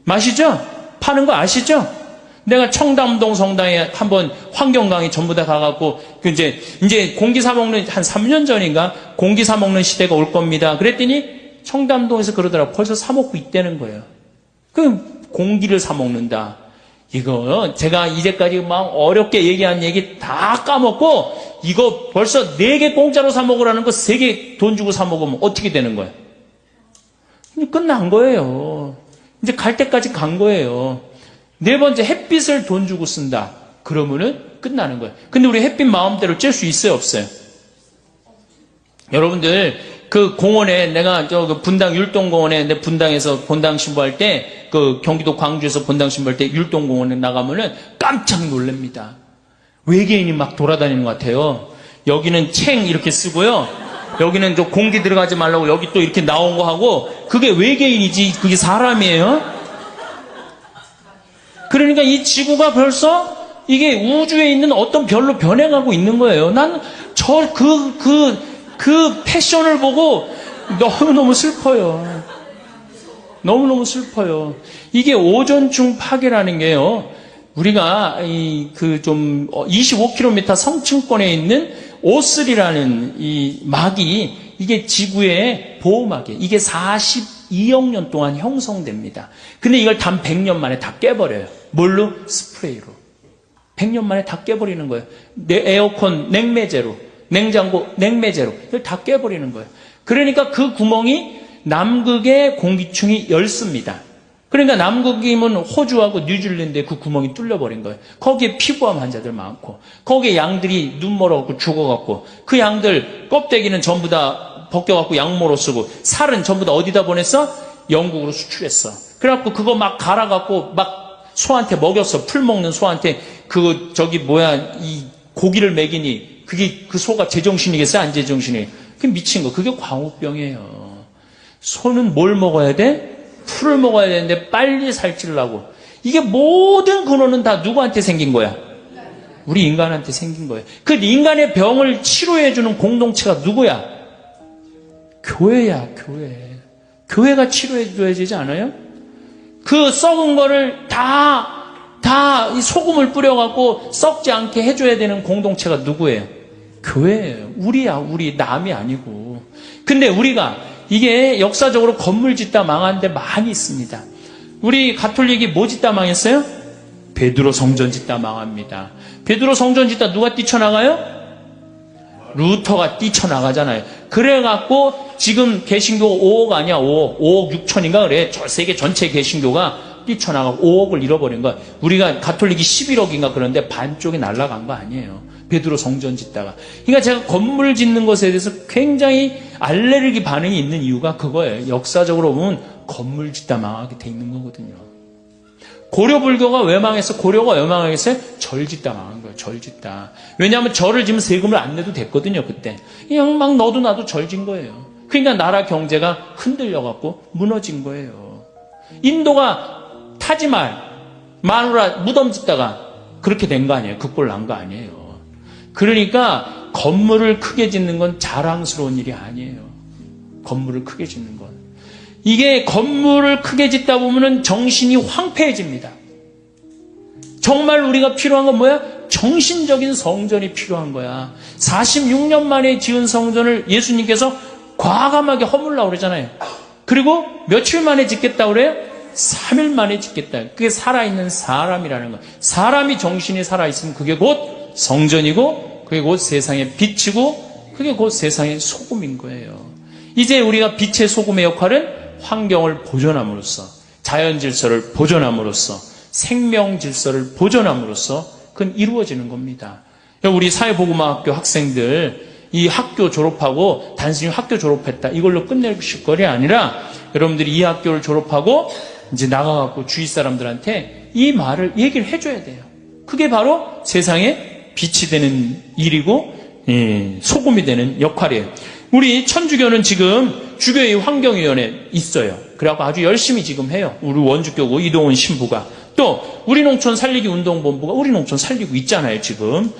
마시죠? 파는 거 아시죠? 내가 청담동 성당에 한번 환경 강의 전부 다 가갖고 이제 공기 사 먹는 한 3년 전인가 공기 사 먹는 시대가 올 겁니다. 그랬더니 청담동에서 그러더라고. 벌써 사 먹고 있다는 거예요. 그 공기를 사 먹는다. 이거 제가 이제까지 막 어렵게 얘기한 얘기 다 까먹고 이거 벌써 4개 공짜로 사 먹으라는 거 3개 돈 주고 사 먹으면 어떻게 되는 거예요? 이제 끝난 거예요. 이제 갈 때까지 간 거예요. 4번째, 햇빛을 돈 주고 쓴다. 그러면은 끝나는 거예요. 근데 우리 햇빛 마음대로 쬐 수 있어요, 없어요? 여러분들, 그 공원에 내가 분당 율동공원에 내 분당에서 본당 신부할 때 경기도 광주에서 본당 신부할 때 율동공원에 나가면은 깜짝 놀랍니다. 외계인이 막 돌아다니는 것 같아요. 여기는 챙 이렇게 쓰고요. 여기는 공기 들어가지 말라고 여기 또 이렇게 나온 거 하고 그게 외계인이지 그게 사람이에요? 그러니까 이 지구가 벌써 이게 우주에 있는 어떤 별로 변해가고 있는 거예요. 난 그 패션을 보고 너무너무 슬퍼요. 너무너무 슬퍼요. 이게 오존층 파괴라는 게요. 우리가 25km 성층권에 있는 O3라는 이 막이 이게 지구의 보호막이에요. 이게 42억 년 동안 형성됩니다. 근데 이걸 단 100년 만에 다 깨버려요. 뭘로? 스프레이로. 100년 만에 다 깨버리는 거예요. 에어컨 냉매제로, 냉장고 냉매제로 이걸 다 깨버리는 거예요. 그러니까 그 구멍이 남극의 공기층이 얇습니다. 그러니까 남극이면 호주하고 뉴질랜드에 그 구멍이 뚫려버린 거예요. 거기에 피부암 환자들 많고 거기에 양들이 눈 멀어갖고 죽어갖고 그 양들 껍데기는 전부 다 벗겨갖고 양모로 쓰고 살은 전부 다 어디다 보냈어? 영국으로 수출했어. 그래갖고 그거 막 갈아갖고 막 소한테 먹였어. 풀 먹는 소한테 이 고기를 먹이니 그 소가 제정신이겠어요? 안 제정신이? 그게 미친 거. 그게 광우병이에요. 소는 뭘 먹어야 돼? 풀을 먹어야 되는데 빨리 살찌려고. 이게 모든 근원은 다 누구한테 생긴 거야? 우리 인간한테 생긴 거예요. 그 인간의 병을 치료해주는 공동체가 누구야? 교회야, 교회. 교회가 치료해줘야 되지 않아요? 그 썩은 거를 다 이 소금을 뿌려갖고 썩지 않게 해줘야 되는 공동체가 누구예요? 교회예요. 우리야, 우리. 남이 아니고. 근데 우리가 이게 역사적으로 건물 짓다 망한 데 많이 있습니다. 우리 가톨릭이 뭐 짓다 망했어요? 베드로 성전 짓다 망합니다. 베드로 성전 짓다 누가 뛰쳐나가요? 루터가 뛰쳐나가잖아요. 그래갖고 지금 개신교 5억 아니야, 5억 6천인가 그래. 세계 전체 개신교가 뛰쳐나가고 5억을 잃어버린 거야. 우리가 가톨릭이 11억인가 그런데 반쪽이 날아간 거 아니에요. 베드로 성전 짓다가. 그러니까 제가 건물 짓는 것에 대해서 굉장히 알레르기 반응이 있는 이유가 그거예요. 역사적으로 보면 건물 짓다 망하게 돼 있는 거거든요. 고려 불교가 왜 망했어? 고려가 왜 망하겠어요? 절 짓다 망한 거예요. 절 짓다. 왜냐하면 절을 지면 세금을 안 내도 됐거든요. 그때 그냥 막 너도 나도 절 진 거예요. 그러니까 나라 경제가 흔들려갖고 무너진 거예요. 인도가 타지말 마누라 무덤 짓다가 그렇게 된 거 아니에요. 그 꼴 난 거 아니에요. 그러니까 건물을 크게 짓는 건 자랑스러운 일이 아니에요. 건물을 크게 짓는 건. 이게 건물을 크게 짓다 보면은 정신이 황폐해집니다. 정말 우리가 필요한 건 뭐야? 정신적인 성전이 필요한 거야. 46년 만에 지은 성전을 예수님께서 과감하게 허물라고 그러잖아요. 그리고 며칠 만에 짓겠다고 그래요? 3일 만에 짓겠다. 그게 살아있는 사람이라는 거예요. 사람이 정신이 살아있으면 그게 곧 성전이고 그게 곧 세상의 빛이고 그게 곧 세상의 소금인 거예요. 이제 우리가 빛의 소금의 역할은 환경을 보존함으로써 자연 질서를 보존함으로써 생명 질서를 보존함으로써 그건 이루어지는 겁니다. 우리 사회복음학교 학생들 이 학교 졸업하고 단순히 학교 졸업했다 이걸로 끝내실 거리 아니라 여러분들이 이 학교를 졸업하고 이제 나가갖고 주위 사람들한테 이 말을 얘기를 해줘야 돼요. 그게 바로 세상에 빛이 되는 일이고 소금이 되는 역할이에요. 우리 천주교는 지금 주교의 환경위원회 있어요. 그래갖고 아주 열심히 지금 해요. 우리 원주교구 이동훈 신부가. 또 우리 농촌 살리기 운동본부가 우리 농촌 살리고 있잖아요. 지금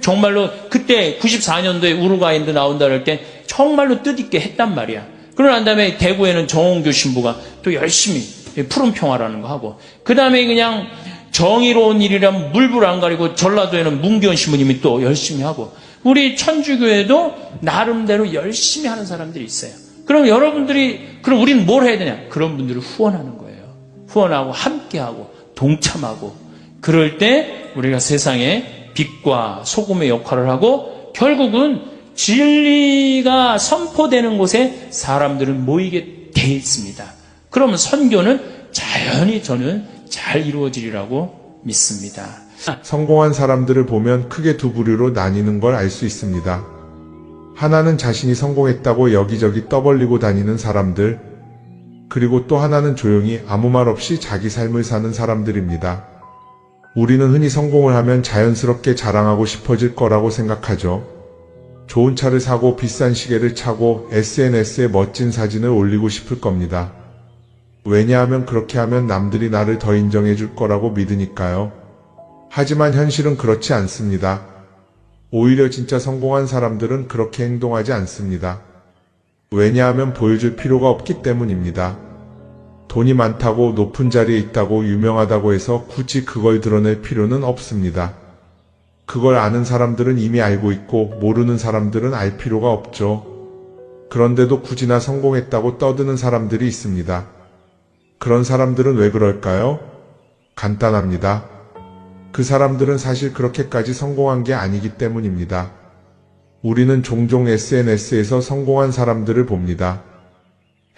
정말로 그때 94년도에 우루과이인도 나온다 그럴 때 정말로 뜻있게 했단 말이야. 그러고 난 다음에 대구에는 정홍교 신부가 또 열심히 푸른 평화라는 거 하고 그 다음에 그냥 정의로운 일이라면 물불 안 가리고 전라도에는 문기원 신부님이 또 열심히 하고 우리 천주교에도 나름대로 열심히 하는 사람들이 있어요. 그럼 여러분들이 그럼 우리는 뭘 해야 되냐? 그런 분들을 후원하는 거예요. 후원하고 함께하고 동참하고 그럴 때 우리가 세상에 빛과 소금의 역할을 하고 결국은 진리가 선포되는 곳에 사람들은 모이게 돼 있습니다. 그러면 선교는 자연히 저는 잘 이루어지리라고 믿습니다. 성공한 사람들을 보면 크게 두 부류로 나뉘는 걸 알 수 있습니다. 하나는 자신이 성공했다고 여기저기 떠벌리고 다니는 사람들, 그리고 또 하나는 조용히 아무 말 없이 자기 삶을 사는 사람들입니다. 우리는 흔히 성공을 하면 자연스럽게 자랑하고 싶어질 거라고 생각하죠. 좋은 차를 사고 비싼 시계를 차고 SNS에 멋진 사진을 올리고 싶을 겁니다. 왜냐하면 그렇게 하면 남들이 나를 더 인정해 줄 거라고 믿으니까요. 하지만 현실은 그렇지 않습니다. 오히려 진짜 성공한 사람들은 그렇게 행동하지 않습니다. 왜냐하면 보여줄 필요가 없기 때문입니다. 돈이 많다고 높은 자리에 있다고 유명하다고 해서 굳이 그걸 드러낼 필요는 없습니다. 그걸 아는 사람들은 이미 알고 있고 모르는 사람들은 알 필요가 없죠. 그런데도 굳이나 성공했다고 떠드는 사람들이 있습니다. 그런 사람들은 왜 그럴까요? 간단합니다. 그 사람들은 사실 그렇게까지 성공한 게 아니기 때문입니다. 우리는 종종 SNS에서 성공한 사람들을 봅니다.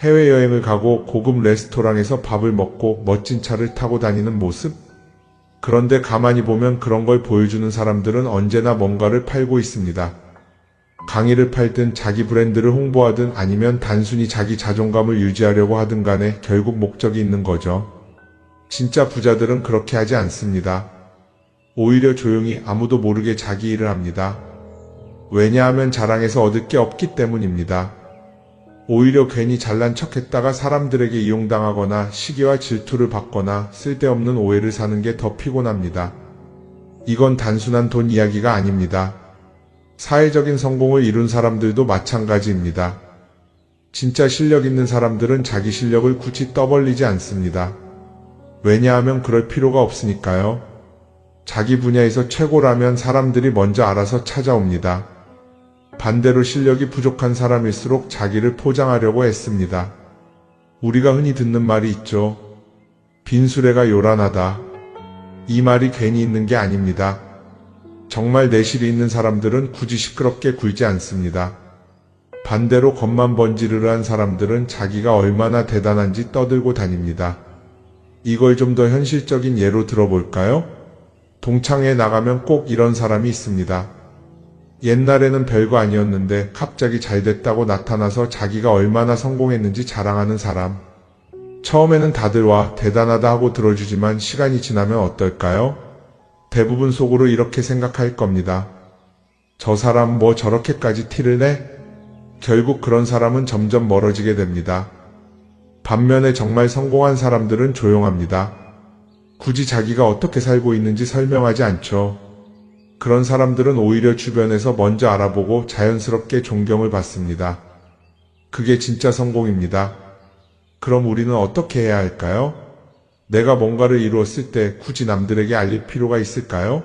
해외여행을 가고 고급 레스토랑에서 밥을 먹고 멋진 차를 타고 다니는 모습? 그런데 가만히 보면 그런 걸 보여주는 사람들은 언제나 뭔가를 팔고 있습니다. 강의를 팔든 자기 브랜드를 홍보하든 아니면 단순히 자기 자존감을 유지하려고 하든 간에 결국 목적이 있는 거죠. 진짜 부자들은 그렇게 하지 않습니다. 오히려 조용히 아무도 모르게 자기 일을 합니다. 왜냐하면 자랑해서 얻을 게 없기 때문입니다. 오히려 괜히 잘난 척했다가 사람들에게 이용당하거나 시기와 질투를 받거나 쓸데없는 오해를 사는 게 더 피곤합니다. 이건 단순한 돈 이야기가 아닙니다. 사회적인 성공을 이룬 사람들도 마찬가지입니다. 진짜 실력 있는 사람들은 자기 실력을 굳이 떠벌리지 않습니다. 왜냐하면 그럴 필요가 없으니까요. 자기 분야에서 최고라면 사람들이 먼저 알아서 찾아옵니다. 반대로 실력이 부족한 사람일수록 자기를 포장하려고 애씁니다. 우리가 흔히 듣는 말이 있죠. 빈수레가 요란하다. 이 말이 괜히 있는 게 아닙니다. 정말 내실이 있는 사람들은 굳이 시끄럽게 굴지 않습니다. 반대로 겉만 번지르르한 사람들은 자기가 얼마나 대단한지 떠들고 다닙니다. 이걸 좀 더 현실적인 예로 들어볼까요? 동창회에 나가면 꼭 이런 사람이 있습니다. 옛날에는 별거 아니었는데 갑자기 잘 됐다고 나타나서 자기가 얼마나 성공했는지 자랑하는 사람. 처음에는 다들 와 대단하다 하고 들어주지만 시간이 지나면 어떨까요? 대부분 속으로 이렇게 생각할 겁니다. 저 사람 뭐 저렇게까지 티를 내? 결국 그런 사람은 점점 멀어지게 됩니다. 반면에 정말 성공한 사람들은 조용합니다. 굳이 자기가 어떻게 살고 있는지 설명하지 않죠. 그런 사람들은 오히려 주변에서 먼저 알아보고 자연스럽게 존경을 받습니다. 그게 진짜 성공입니다. 그럼 우리는 어떻게 해야 할까요? 내가 뭔가를 이루었을 때 굳이 남들에게 알릴 필요가 있을까요?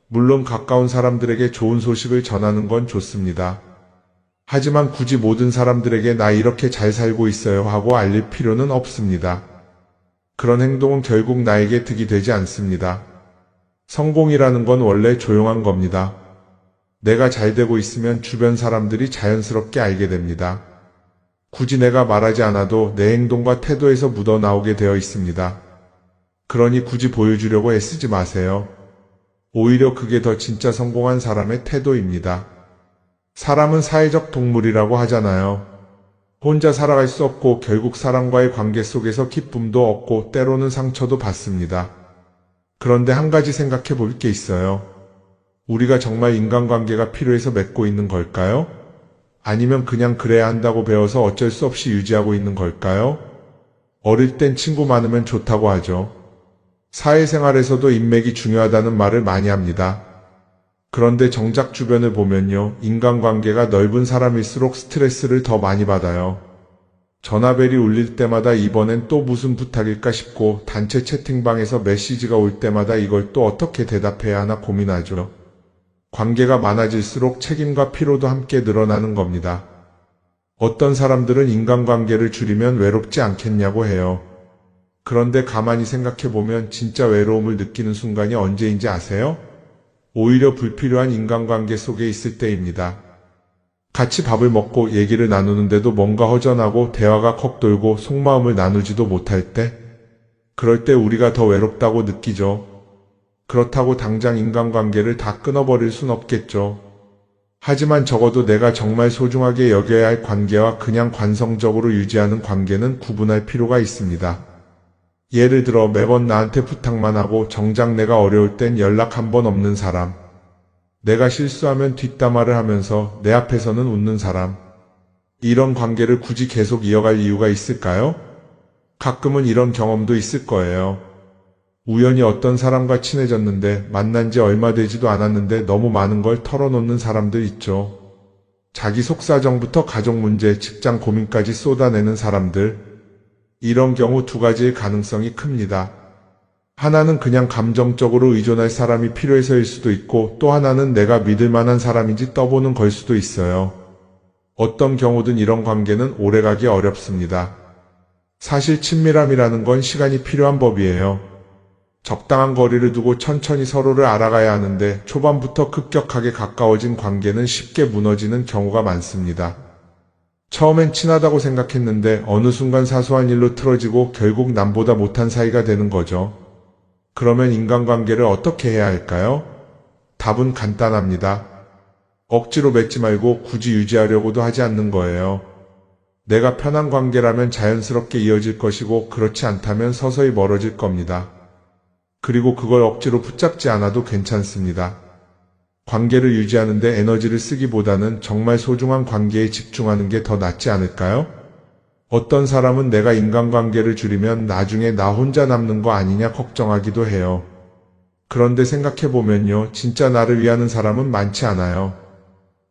물론 가까운 사람들에게 좋은 소식을 전하는 건 좋습니다. 하지만 굳이 모든 사람들에게 나 이렇게 잘 살고 있어요 하고 알릴 필요는 없습니다. 그런 행동은 결국 나에게 득이 되지 않습니다. 성공이라는 건 원래 조용한 겁니다. 내가 잘 되고 있으면 주변 사람들이 자연스럽게 알게 됩니다. 굳이 내가 말하지 않아도 내 행동과 태도에서 묻어나오게 되어 있습니다. 그러니 굳이 보여주려고 애쓰지 마세요. 오히려 그게 더 진짜 성공한 사람의 태도입니다. 사람은 사회적 동물이라고 하잖아요. 혼자 살아갈 수 없고 결국 사람과의 관계 속에서 기쁨도 얻고 때로는 상처도 받습니다. 그런데 한 가지 생각해 볼 게 있어요. 우리가 정말 인간관계가 필요해서 맺고 있는 걸까요? 아니면 그냥 그래야 한다고 배워서 어쩔 수 없이 유지하고 있는 걸까요? 어릴 땐 친구 많으면 좋다고 하죠. 사회생활에서도 인맥이 중요하다는 말을 많이 합니다. 그런데 정작 주변을 보면요, 인간관계가 넓은 사람일수록 스트레스를 더 많이 받아요. 전화벨이 울릴 때마다 이번엔 또 무슨 부탁일까 싶고 단체 채팅방에서 메시지가 올 때마다 이걸 또 어떻게 대답해야 하나 고민하죠. 관계가 많아질수록 책임과 피로도 함께 늘어나는 겁니다. 어떤 사람들은 인간관계를 줄이면 외롭지 않겠냐고 해요. 그런데 가만히 생각해보면 진짜 외로움을 느끼는 순간이 언제인지 아세요? 오히려 불필요한 인간관계 속에 있을 때입니다. 같이 밥을 먹고 얘기를 나누는데도 뭔가 허전하고 대화가 컥 돌고 속마음을 나누지도 못할 때, 그럴 때 우리가 더 외롭다고 느끼죠. 그렇다고 당장 인간관계를 다 끊어버릴 순 없겠죠. 하지만 적어도 내가 정말 소중하게 여겨야 할 관계와 그냥 관성적으로 유지하는 관계는 구분할 필요가 있습니다. 예를 들어 매번 나한테 부탁만 하고 정작 내가 어려울 땐 연락 한 번 없는 사람. 내가 실수하면 뒷담화를 하면서 내 앞에서는 웃는 사람. 이런 관계를 굳이 계속 이어갈 이유가 있을까요? 가끔은 이런 경험도 있을 거예요. 우연히 어떤 사람과 친해졌는데 만난 지 얼마 되지도 않았는데 너무 많은 걸 털어놓는 사람들 있죠. 자기 속사정부터 가족 문제, 직장 고민까지 쏟아내는 사람들. 이런 경우 두 가지의 가능성이 큽니다. 하나는 그냥 감정적으로 의존할 사람이 필요해서일 수도 있고 또 하나는 내가 믿을 만한 사람인지 떠보는 걸 수도 있어요. 어떤 경우든 이런 관계는 오래가기 어렵습니다. 사실 친밀함이라는 건 시간이 필요한 법이에요. 적당한 거리를 두고 천천히 서로를 알아가야 하는데 초반부터 급격하게 가까워진 관계는 쉽게 무너지는 경우가 많습니다. 처음엔 친하다고 생각했는데 어느 순간 사소한 일로 틀어지고 결국 남보다 못한 사이가 되는 거죠. 그러면 인간관계를 어떻게 해야 할까요? 답은 간단합니다. 억지로 맺지 말고 굳이 유지하려고도 하지 않는 거예요. 내가 편한 관계라면 자연스럽게 이어질 것이고 그렇지 않다면 서서히 멀어질 겁니다. 그리고 그걸 억지로 붙잡지 않아도 괜찮습니다. 관계를 유지하는 데 에너지를 쓰기보다는 정말 소중한 관계에 집중하는 게 더 낫지 않을까요? 어떤 사람은 내가 인간관계를 줄이면 나중에 나 혼자 남는 거 아니냐 걱정하기도 해요. 그런데 생각해보면요, 진짜 나를 위하는 사람은 많지 않아요.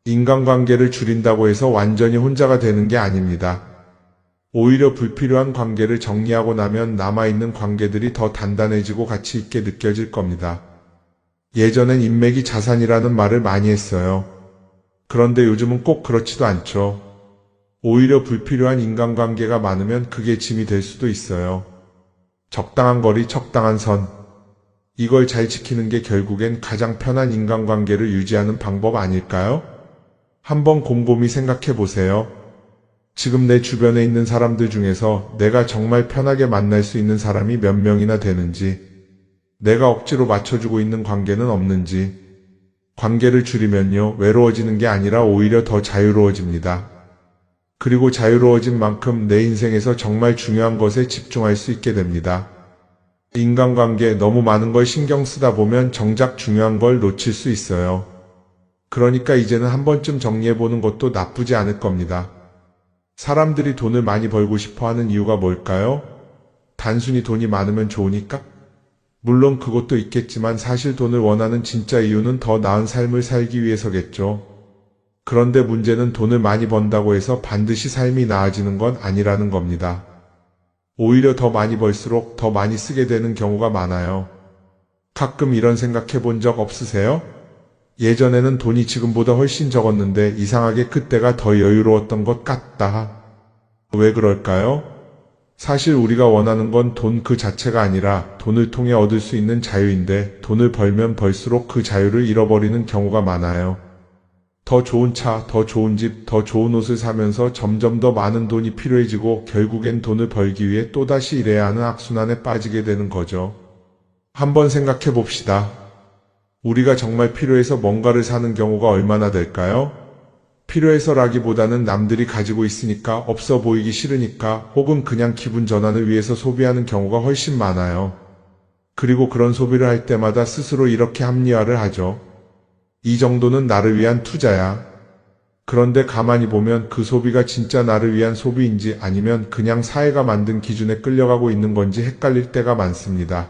인간관계를 줄인다고 해서 완전히 혼자가 되는 게 아닙니다. 오히려 불필요한 관계를 정리하고 나면 남아있는 관계들이 더 단단해지고 가치 있게 느껴질 겁니다. 예전엔 인맥이 자산이라는 말을 많이 했어요. 그런데 요즘은 꼭 그렇지도 않죠. 오히려 불필요한 인간관계가 많으면 그게 짐이 될 수도 있어요. 적당한 거리, 적당한 선. 이걸 잘 지키는 게 결국엔 가장 편한 인간관계를 유지하는 방법 아닐까요? 한번 곰곰이 생각해 보세요. 지금 내 주변에 있는 사람들 중에서 내가 정말 편하게 만날 수 있는 사람이 몇 명이나 되는지, 내가 억지로 맞춰주고 있는 관계는 없는지. 관계를 줄이면요, 외로워지는 게 아니라 오히려 더 자유로워집니다. 그리고 자유로워진 만큼 내 인생에서 정말 중요한 것에 집중할 수 있게 됩니다. 인간관계 너무 많은 걸 신경 쓰다 보면 정작 중요한 걸 놓칠 수 있어요. 그러니까 이제는 한 번쯤 정리해보는 것도 나쁘지 않을 겁니다. 사람들이 돈을 많이 벌고 싶어 하는 이유가 뭘까요? 단순히 돈이 많으면 좋으니까? 물론 그것도 있겠지만 사실 돈을 원하는 진짜 이유는 더 나은 삶을 살기 위해서겠죠. 그런데 문제는 돈을 많이 번다고 해서 반드시 삶이 나아지는 건 아니라는 겁니다. 오히려 더 많이 벌수록 더 많이 쓰게 되는 경우가 많아요. 가끔 이런 생각해 본 적 없으세요? 예전에는 돈이 지금보다 훨씬 적었는데 이상하게 그때가 더 여유로웠던 것 같다. 왜 그럴까요? 사실 우리가 원하는 건 돈 그 자체가 아니라 돈을 통해 얻을 수 있는 자유인데 돈을 벌면 벌수록 그 자유를 잃어버리는 경우가 많아요. 더 좋은 차, 더 좋은 집, 더 좋은 옷을 사면서 점점 더 많은 돈이 필요해지고 결국엔 돈을 벌기 위해 또다시 일해야 하는 악순환에 빠지게 되는 거죠. 한번 생각해 봅시다. 우리가 정말 필요해서 뭔가를 사는 경우가 얼마나 될까요? 필요해서라기보다는 남들이 가지고 있으니까, 없어 보이기 싫으니까, 혹은 그냥 기분 전환을 위해서 소비하는 경우가 훨씬 많아요. 그리고 그런 소비를 할 때마다 스스로 이렇게 합리화를 하죠. 이 정도는 나를 위한 투자야. 그런데 가만히 보면 그 소비가 진짜 나를 위한 소비인지 아니면 그냥 사회가 만든 기준에 끌려가고 있는 건지 헷갈릴 때가 많습니다.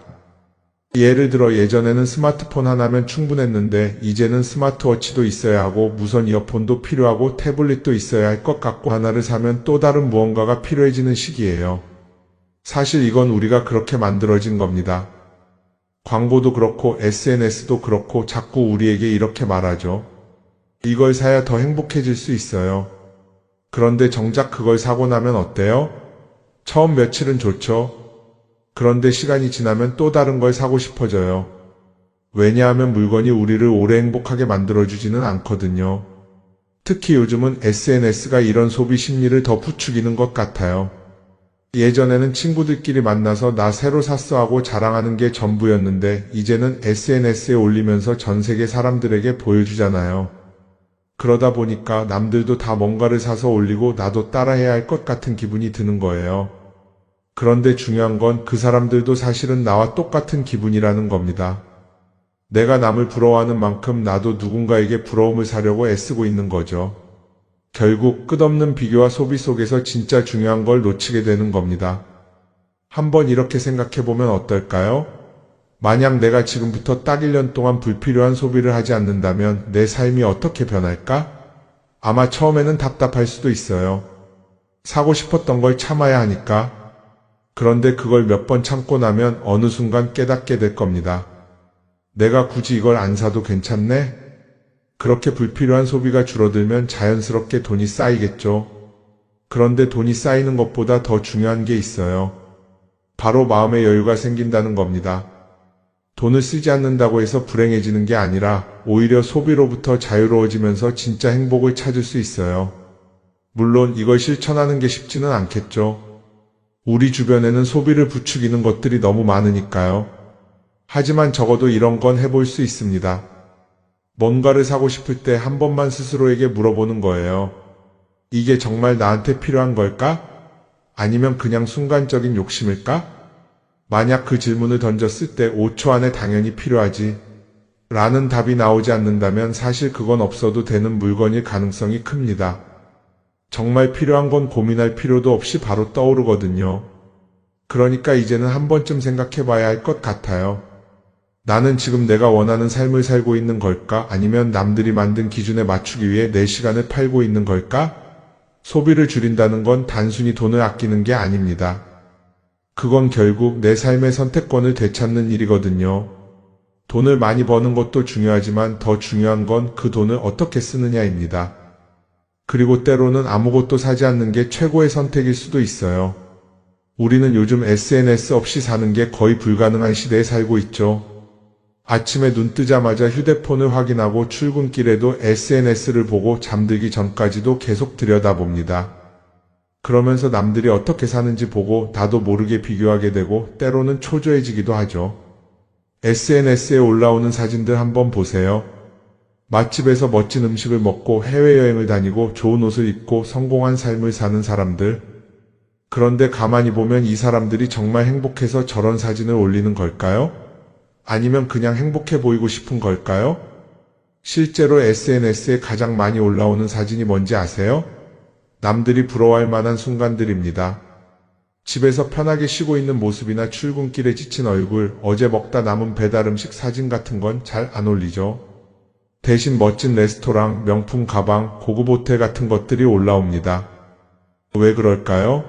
예를 들어 예전에는 스마트폰 하나면 충분했는데 이제는 스마트워치도 있어야 하고 무선 이어폰도 필요하고 태블릿도 있어야 할 것 같고 하나를 사면 또 다른 무언가가 필요해지는 시기예요. 사실 이건 우리가 그렇게 만들어진 겁니다. 광고도 그렇고 SNS도 그렇고 자꾸 우리에게 이렇게 말하죠. 이걸 사야 더 행복해질 수 있어요. 그런데 정작 그걸 사고 나면 어때요? 처음 며칠은 좋죠. 그런데 시간이 지나면 또 다른 걸 사고 싶어져요. 왜냐하면 물건이 우리를 오래 행복하게 만들어주지는 않거든요. 특히 요즘은 SNS가 이런 소비 심리를 더 부추기는 것 같아요. 예전에는 친구들끼리 만나서 나 새로 샀어 하고 자랑하는 게 전부였는데 이제는 SNS에 올리면서 전 세계 사람들에게 보여주잖아요. 그러다 보니까 남들도 다 뭔가를 사서 올리고 나도 따라해야 할 것 같은 기분이 드는 거예요. 그런데 중요한 건 그 사람들도 사실은 나와 똑같은 기분이라는 겁니다. 내가 남을 부러워하는 만큼 나도 누군가에게 부러움을 사려고 애쓰고 있는 거죠. 결국 끝없는 비교와 소비 속에서 진짜 중요한 걸 놓치게 되는 겁니다. 한번 이렇게 생각해보면 어떨까요? 만약 내가 지금부터 딱 1년 동안 불필요한 소비를 하지 않는다면 내 삶이 어떻게 변할까? 아마 처음에는 답답할 수도 있어요. 사고 싶었던 걸 참아야 하니까. 그런데 그걸 몇 번 참고 나면 어느 순간 깨닫게 될 겁니다. 내가 굳이 이걸 안 사도 괜찮네? 그렇게 불필요한 소비가 줄어들면 자연스럽게 돈이 쌓이겠죠. 그런데 돈이 쌓이는 것보다 더 중요한 게 있어요. 바로 마음의 여유가 생긴다는 겁니다. 돈을 쓰지 않는다고 해서 불행해지는 게 아니라 오히려 소비로부터 자유로워지면서 진짜 행복을 찾을 수 있어요. 물론 이걸 실천하는 게 쉽지는 않겠죠. 우리 주변에는 소비를 부추기는 것들이 너무 많으니까요. 하지만 적어도 이런 건 해볼 수 있습니다. 뭔가를 사고 싶을 때 한 번만 스스로에게 물어보는 거예요. 이게 정말 나한테 필요한 걸까? 아니면 그냥 순간적인 욕심일까? 만약 그 질문을 던졌을 때 5초 안에 당연히 필요하지 라는 답이 나오지 않는다면 사실 그건 없어도 되는 물건일 가능성이 큽니다. 정말 필요한 건 고민할 필요도 없이 바로 떠오르거든요. 그러니까 이제는 한 번쯤 생각해 봐야 할 것 같아요. 나는 지금 내가 원하는 삶을 살고 있는 걸까? 아니면 남들이 만든 기준에 맞추기 위해 내 시간을 팔고 있는 걸까? 소비를 줄인다는 건 단순히 돈을 아끼는 게 아닙니다. 그건 결국 내 삶의 선택권을 되찾는 일이거든요. 돈을 많이 버는 것도 중요하지만 더 중요한 건 그 돈을 어떻게 쓰느냐입니다. 그리고 때로는 아무것도 사지 않는 게 최고의 선택일 수도 있어요. 우리는 요즘 SNS 없이 사는 게 거의 불가능한 시대에 살고 있죠. 아침에 눈 뜨자마자 휴대폰을 확인하고 출근길에도 SNS를 보고 잠들기 전까지도 계속 들여다봅니다. 그러면서 남들이 어떻게 사는지 보고 나도 모르게 비교하게 되고 때로는 초조해지기도 하죠. SNS에 올라오는 사진들 한번 보세요. 맛집에서 멋진 음식을 먹고 해외여행을 다니고 좋은 옷을 입고 성공한 삶을 사는 사람들. 그런데 가만히 보면 이 사람들이 정말 행복해서 저런 사진을 올리는 걸까요? 아니면 그냥 행복해 보이고 싶은 걸까요? 실제로 SNS에 가장 많이 올라오는 사진이 뭔지 아세요? 남들이 부러워할 만한 순간들입니다. 집에서 편하게 쉬고 있는 모습이나 출근길에 지친 얼굴, 어제 먹다 남은 배달 음식 사진 같은 건 잘 안 올리죠. 대신 멋진 레스토랑, 명품 가방, 고급 호텔 같은 것들이 올라옵니다. 왜 그럴까요?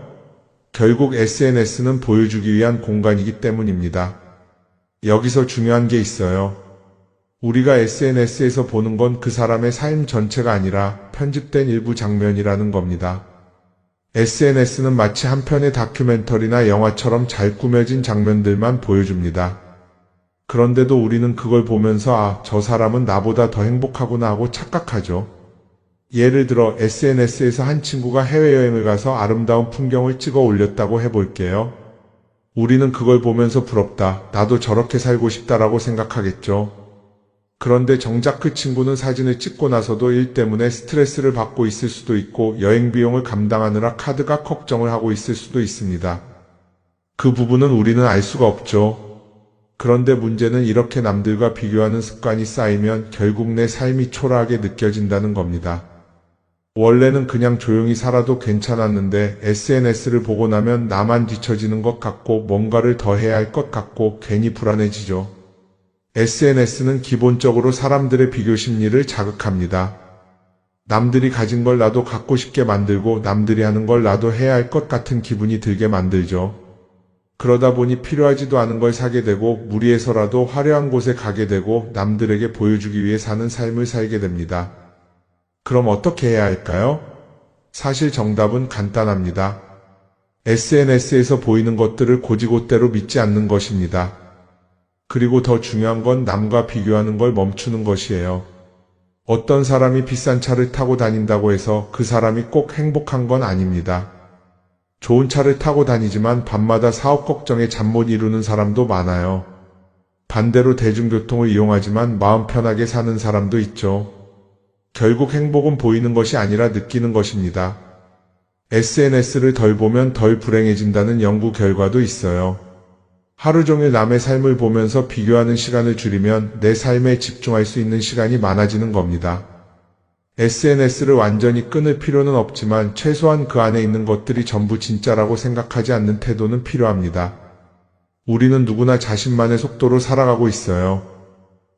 결국 SNS는 보여주기 위한 공간이기 때문입니다. 여기서 중요한 게 있어요. 우리가 SNS에서 보는 건 그 사람의 삶 전체가 아니라 편집된 일부 장면이라는 겁니다. SNS는 마치 한 편의 다큐멘터리나 영화처럼 잘 꾸며진 장면들만 보여줍니다. 그런데도 우리는 그걸 보면서 아, 저 사람은 나보다 더 행복하구나 하고 착각하죠. 예를 들어 SNS에서 한 친구가 해외여행을 가서 아름다운 풍경을 찍어 올렸다고 해볼게요. 우리는 그걸 보면서 부럽다, 나도 저렇게 살고 싶다라고 생각하겠죠. 그런데 정작 그 친구는 사진을 찍고 나서도 일 때문에 스트레스를 받고 있을 수도 있고 여행 비용을 감당하느라 카드가 걱정을 하고 있을 수도 있습니다. 그 부분은 우리는 알 수가 없죠. 그런데 문제는 이렇게 남들과 비교하는 습관이 쌓이면 결국 내 삶이 초라하게 느껴진다는 겁니다. 원래는 그냥 조용히 살아도 괜찮았는데 SNS를 보고 나면 나만 뒤처지는 것 같고 뭔가를 더 해야 할 것 같고 괜히 불안해지죠. SNS는 기본적으로 사람들의 비교 심리를 자극합니다. 남들이 가진 걸 나도 갖고 싶게 만들고 남들이 하는 걸 나도 해야 할 것 같은 기분이 들게 만들죠. 그러다 보니 필요하지도 않은 걸 사게 되고 무리해서라도 화려한 곳에 가게 되고 남들에게 보여주기 위해 사는 삶을 살게 됩니다. 그럼 어떻게 해야 할까요? 사실 정답은 간단합니다. SNS에서 보이는 것들을 곧이곧대로 믿지 않는 것입니다. 그리고 더 중요한 건 남과 비교하는 걸 멈추는 것이에요. 어떤 사람이 비싼 차를 타고 다닌다고 해서 그 사람이 꼭 행복한 건 아닙니다. 좋은 차를 타고 다니지만 밤마다 사업 걱정에 잠 못 이루는 사람도 많아요. 반대로 대중교통을 이용하지만 마음 편하게 사는 사람도 있죠. 결국 행복은 보이는 것이 아니라 느끼는 것입니다. SNS를 덜 보면 덜 불행해진다는 연구 결과도 있어요. 하루 종일 남의 삶을 보면서 비교하는 시간을 줄이면 내 삶에 집중할 수 있는 시간이 많아지는 겁니다. SNS를 완전히 끊을 필요는 없지만 최소한 그 안에 있는 것들이 전부 진짜라고 생각하지 않는 태도는 필요합니다. 우리는 누구나 자신만의 속도로 살아가고 있어요.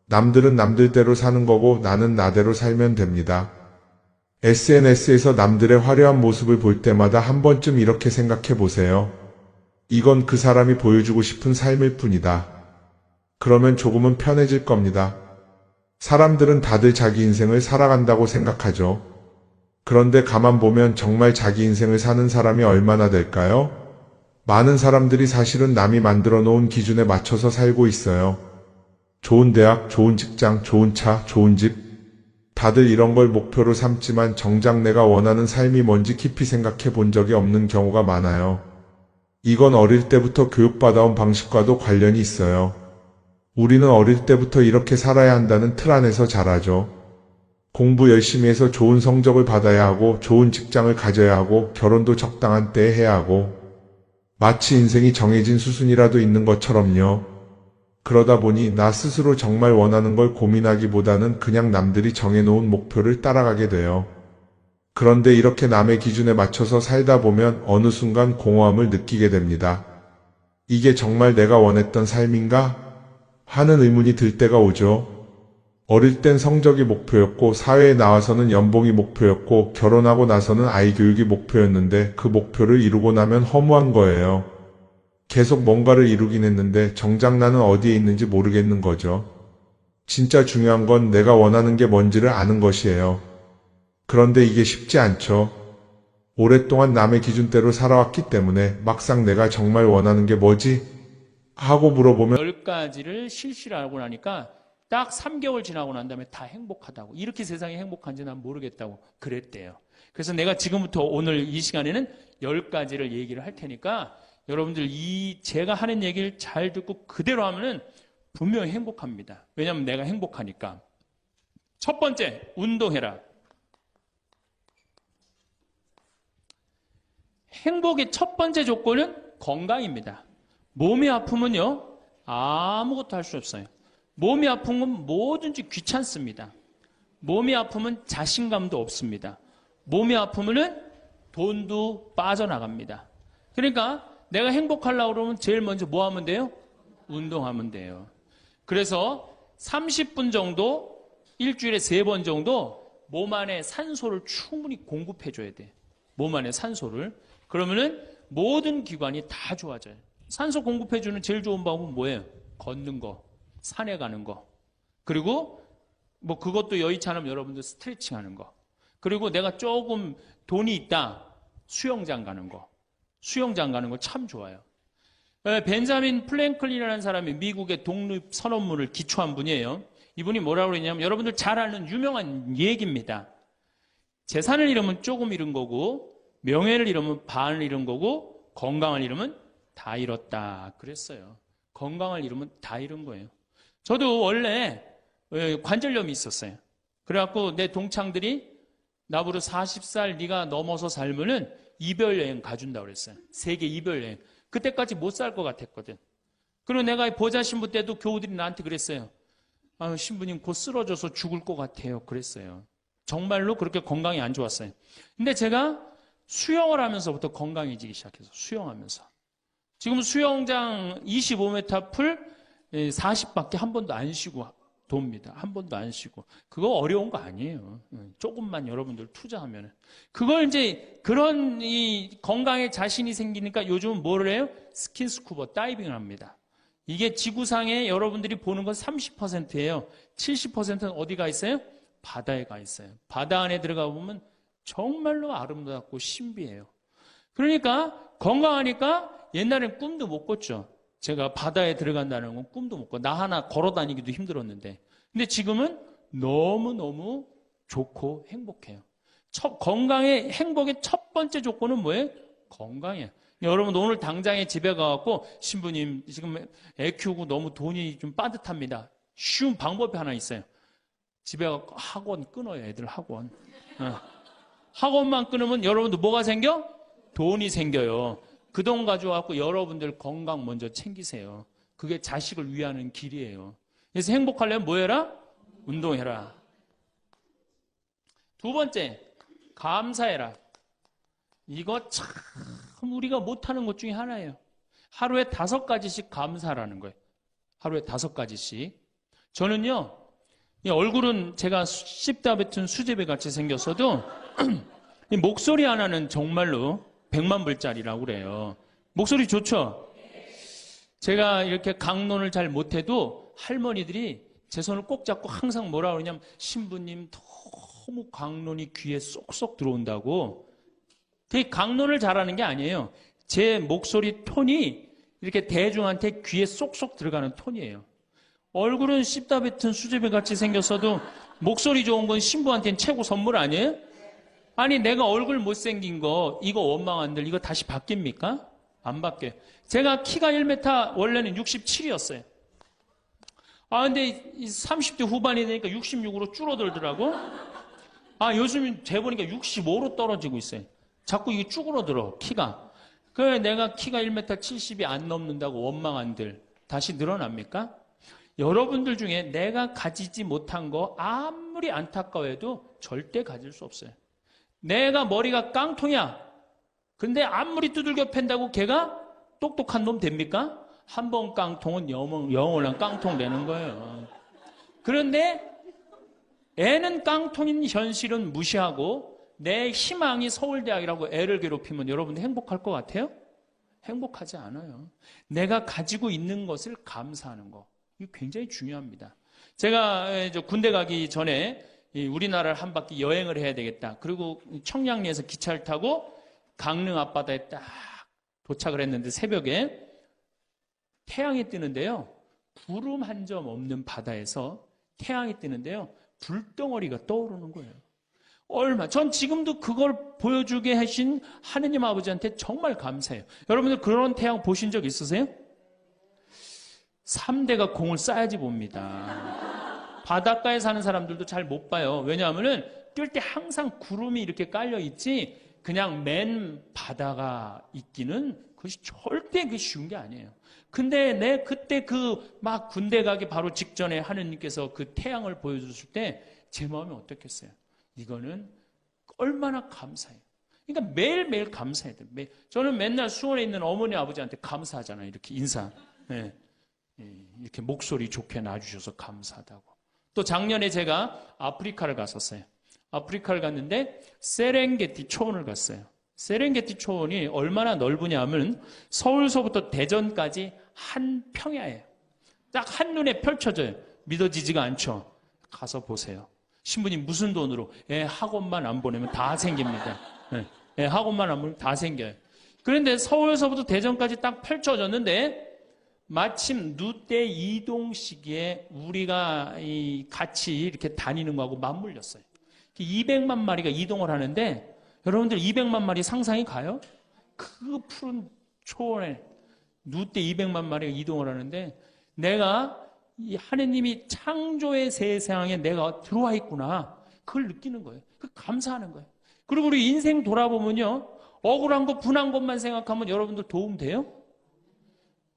남들은 남들대로 사는 거고 나는 나대로 살면 됩니다. SNS에서 남들의 화려한 모습을 볼 때마다 한 번쯤 이렇게 생각해 보세요. 이건 그 사람이 보여주고 싶은 삶일 뿐이다. 그러면 조금은 편해질 겁니다. 사람들은 다들 자기 인생을 살아간다고 생각하죠. 그런데 가만 보면 정말 자기 인생을 사는 사람이 얼마나 될까요? 많은 사람들이 사실은 남이 만들어 놓은 기준에 맞춰서 살고 있어요. 좋은 대학, 좋은 직장, 좋은 차, 좋은 집. 다들 이런 걸 목표로 삼지만 정작 내가 원하는 삶이 뭔지 깊이 생각해 본 적이 없는 경우가 많아요. 이건 어릴 때부터 교육받아온 방식과도 관련이 있어요. 우리는 어릴 때부터 이렇게 살아야 한다는 틀 안에서 자라죠. 공부 열심히 해서 좋은 성적을 받아야 하고 좋은 직장을 가져야 하고 결혼도 적당한 때에 해야 하고 마치 인생이 정해진 수순이라도 있는 것처럼요. 그러다 보니 나 스스로 정말 원하는 걸 고민하기보다는 그냥 남들이 정해놓은 목표를 따라가게 돼요. 그런데 이렇게 남의 기준에 맞춰서 살다 보면 어느 순간 공허함을 느끼게 됩니다. 이게 정말 내가 원했던 삶인가? 하는 의문이 들 때가 오죠. 어릴 땐 성적이 목표였고 사회에 나와서는 연봉이 목표였고 결혼하고 나서는 아이 교육이 목표였는데 그 목표를 이루고 나면 허무한 거예요. 계속 뭔가를 이루긴 했는데 정작 나는 어디에 있는지 모르겠는 거죠. 진짜 중요한 건 내가 원하는 게 뭔지를 아는 것이에요. 그런데 이게 쉽지 않죠. 오랫동안 남의 기준대로 살아왔기 때문에 막상 내가 정말 원하는 게 뭐지? 하고 물어보면 10가지를 실시를 하고 나니까 딱 3개월 지나고 난 다음에 다 행복하다고. 이렇게 세상이 행복한지 난 모르겠다고 그랬대요. 그래서 내가 지금부터 오늘 이 시간에는 10가지를 얘기를 할 테니까 여러분들 제가 하는 얘기를 잘 듣고 그대로 하면은 분명히 행복합니다. 왜냐하면 내가 행복하니까. 첫 번째, 운동해라. 행복의 첫 번째 조건은 건강입니다. 몸이 아프면요, 아무것도 할 수 없어요. 몸이 아픈 건 뭐든지 귀찮습니다. 몸이 아프면 자신감도 없습니다. 몸이 아프면은 돈도 빠져나갑니다. 그러니까 내가 행복하려고 그러면 제일 먼저 뭐 하면 돼요? 운동하면 돼요. 그래서 30분 정도, 일주일에 3번 정도 몸 안에 산소를 충분히 공급해줘야 돼. 몸 안에 산소를. 그러면은 모든 기관이 다 좋아져요. 산소 공급해주는 제일 좋은 방법은 뭐예요? 걷는 거, 산에 가는 거. 그리고 뭐 그것도 여의치 않으면 여러분들 스트레칭 하는 거. 그리고 내가 조금 돈이 있다. 수영장 가는 거. 수영장 가는 거 참 좋아요. 벤자민 플랭클린이라는 사람이 미국의 독립 선언문을 기초한 분이에요. 이분이 뭐라고 그러냐면 여러분들 잘 아는 유명한 얘기입니다. 재산을 잃으면 조금 잃은 거고 명예를 잃으면 반을 잃은 거고 건강을 잃으면 다 잃었다 그랬어요. 건강을 잃으면 다 잃은 거예요. 저도 원래 관절염이 있었어요. 그래갖고 내 동창들이 나보고 40살 네가 넘어서 살면은 이별여행 가준다고 그랬어요. 세계 이별여행. 그때까지 못 살 것 같았거든. 그리고 내가 보좌 신부 때도 교우들이 나한테 그랬어요. 신부님 곧 쓰러져서 죽을 것 같아요. 그랬어요. 정말로 그렇게 건강이 안 좋았어요. 근데 제가 수영을 하면서부터 건강해지기 시작해서 수영하면서. 지금 수영장 25m 풀 40밖에 한 번도 안 쉬고 돕니다. 한 번도 안 쉬고. 그거 어려운 거 아니에요. 조금만 여러분들 투자하면은. 그걸 이제 그런 이 건강에 자신이 생기니까 요즘은 뭐를 해요? 스킨스쿠버 다이빙을 합니다. 이게 지구상에 여러분들이 보는 건 30%예요. 70%는 어디가 있어요? 바다에 가 있어요. 바다 안에 들어가 보면 정말로 아름답고 신비해요. 그러니까 건강하니까 옛날엔 꿈도 못 꿨죠. 제가 바다에 들어간다는 건 꿈도 못 꿔. 나 하나 걸어 다니기도 힘들었는데. 근데 지금은 너무너무 좋고 행복해요. 건강의 행복의 첫 번째 조건은 뭐예요? 건강이에요. 여러분 오늘 당장에 집에 가갖고 신부님 지금 애 키우고 너무 돈이 좀 빠듯합니다. 쉬운 방법이 하나 있어요. 집에 가서 학원 끊어요. 애들 학원. 학원만 끊으면 여러분들 뭐가 생겨? 돈이 생겨요. 그 돈 가져와서 여러분들 건강 먼저 챙기세요. 그게 자식을 위하는 길이에요. 그래서 행복하려면 뭐 해라? 운동해라. 두 번째, 감사해라. 이거 참 우리가 못하는 것 중에 하나예요. 하루에 5가지씩 감사하라는 거예요. 하루에 5가지씩. 저는요, 이 얼굴은 제가 씹다 뱉은 수제비 같이 생겼어도 이 목소리 하나는 정말로 100만 불짜리라고 그래요. 목소리 좋죠? 제가 이렇게 강론을 잘 못해도 할머니들이 제 손을 꼭 잡고 항상 뭐라 그러냐면 신부님 너무 강론이 귀에 쏙쏙 들어온다고. 되게 강론을 잘하는 게 아니에요. 제 목소리 톤이 이렇게 대중한테 귀에 쏙쏙 들어가는 톤이에요. 얼굴은 씹다 뱉은 수제비 같이 생겼어도 목소리 좋은 건 신부한테는 최고 선물 아니에요? 아니 내가 얼굴 못생긴 거 이거 원망한들 이거 다시 바뀝니까? 안 바뀌어요. 제가 키가 1m 원래는 67이었어요. 근데 30대 후반이 되니까 66으로 줄어들더라고. 요즘 재보니까 65로 떨어지고 있어요. 자꾸 이게 쭈그러들어 키가. 그래 내가 키가 1m 70이 안 넘는다고 원망한들 다시 늘어납니까? 여러분들 중에 내가 가지지 못한 거 아무리 안타까워해도 절대 가질 수 없어요. 내가 머리가 깡통이야. 근데 아무리 두들겨 팬다고 걔가 똑똑한 놈 됩니까? 한 번 깡통은 영원한 깡통 되는 거예요. 그런데 애는 깡통인 현실은 무시하고 내 희망이 서울대학이라고 애를 괴롭히면 여러분들 행복할 것 같아요? 행복하지 않아요. 내가 가지고 있는 것을 감사하는 거. 이거 굉장히 중요합니다. 제가 군대 가기 전에 우리나라를 한 바퀴 여행을 해야 되겠다. 그리고 청량리에서 기차를 타고 강릉 앞바다에 딱 도착을 했는데 새벽에 태양이 뜨는데요. 구름 한 점 없는 바다에서 태양이 뜨는데요. 불덩어리가 떠오르는 거예요. 전 지금도 그걸 보여주게 하신 하느님 아버지한테 정말 감사해요. 여러분들 그런 태양 보신 적 있으세요? 3대가 공을 쌓아야지 봅니다. 바닷가에 사는 사람들도 잘 못 봐요. 왜냐하면은 뛸 때 항상 구름이 이렇게 깔려 있지 그냥 맨 바다가 있기는 그것이 절대 쉬운 게 아니에요. 근데 그때 막 군대 가기 바로 직전에 하느님께서 그 태양을 보여주실 때 제 마음이 어떻겠어요? 이거는 얼마나 감사해요. 그러니까 매일매일 감사해야 돼요. 저는 맨날 수원에 있는 어머니 아버지한테 감사하잖아요. 이렇게 인사. 이렇게 목소리 좋게 놔주셔서 감사하다고. 또 작년에 제가 아프리카를 갔었어요. 아프리카를 갔는데 세렝게티 초원을 갔어요. 세렝게티 초원이 얼마나 넓으냐 하면 서울서부터 대전까지 한 평야예요. 딱 한눈에 펼쳐져요. 믿어지지가 않죠. 가서 보세요. 신부님 무슨 돈으로? 학원만 안 보내면 다 생깁니다. 학원만 안 보내면 다 생겨요. 그런데 서울서부터 대전까지 딱 펼쳐졌는데 마침 누때 이동 시기에 우리가 같이 이렇게 다니는 거하고 맞물렸어요. 200만 마리가 이동을 하는데 여러분들 200만 마리 상상이 가요? 그 푸른 초원에 누때 200만 마리가 이동을 하는데 내가 이 하느님이 창조의 세상에 내가 들어와 있구나. 그걸 느끼는 거예요. 감사하는 거예요. 그리고 우리 인생 돌아보면요. 억울한 것, 분한 것만 생각하면 여러분들 도움 돼요?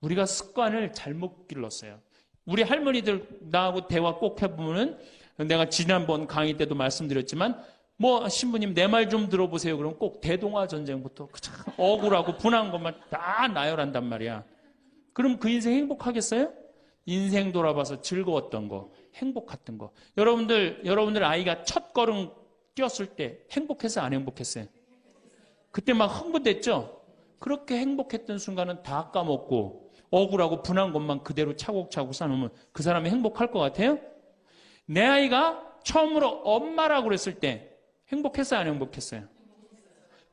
우리가 습관을 잘못 길렀어요. 우리 할머니들 나하고 대화 꼭 해보면은 내가 지난번 강의 때도 말씀드렸지만 신부님 내 말 좀 들어보세요. 그럼 꼭 대동아 전쟁부터 참 억울하고 분한 것만 다 나열한단 말이야. 그럼 그 인생 행복하겠어요? 인생 돌아봐서 즐거웠던 거, 행복했던 거. 여러분들 아이가 첫 걸음 뛰었을 때 행복했어요? 안 행복했어요? 그때 막 흥분됐죠? 그렇게 행복했던 순간은 다 까먹고 억울하고 분한 것만 그대로 차곡차곡 쌓아놓으면 그 사람이 행복할 것 같아요? 내 아이가 처음으로 엄마라고 그랬을 때 행복했어요? 안 행복했어요?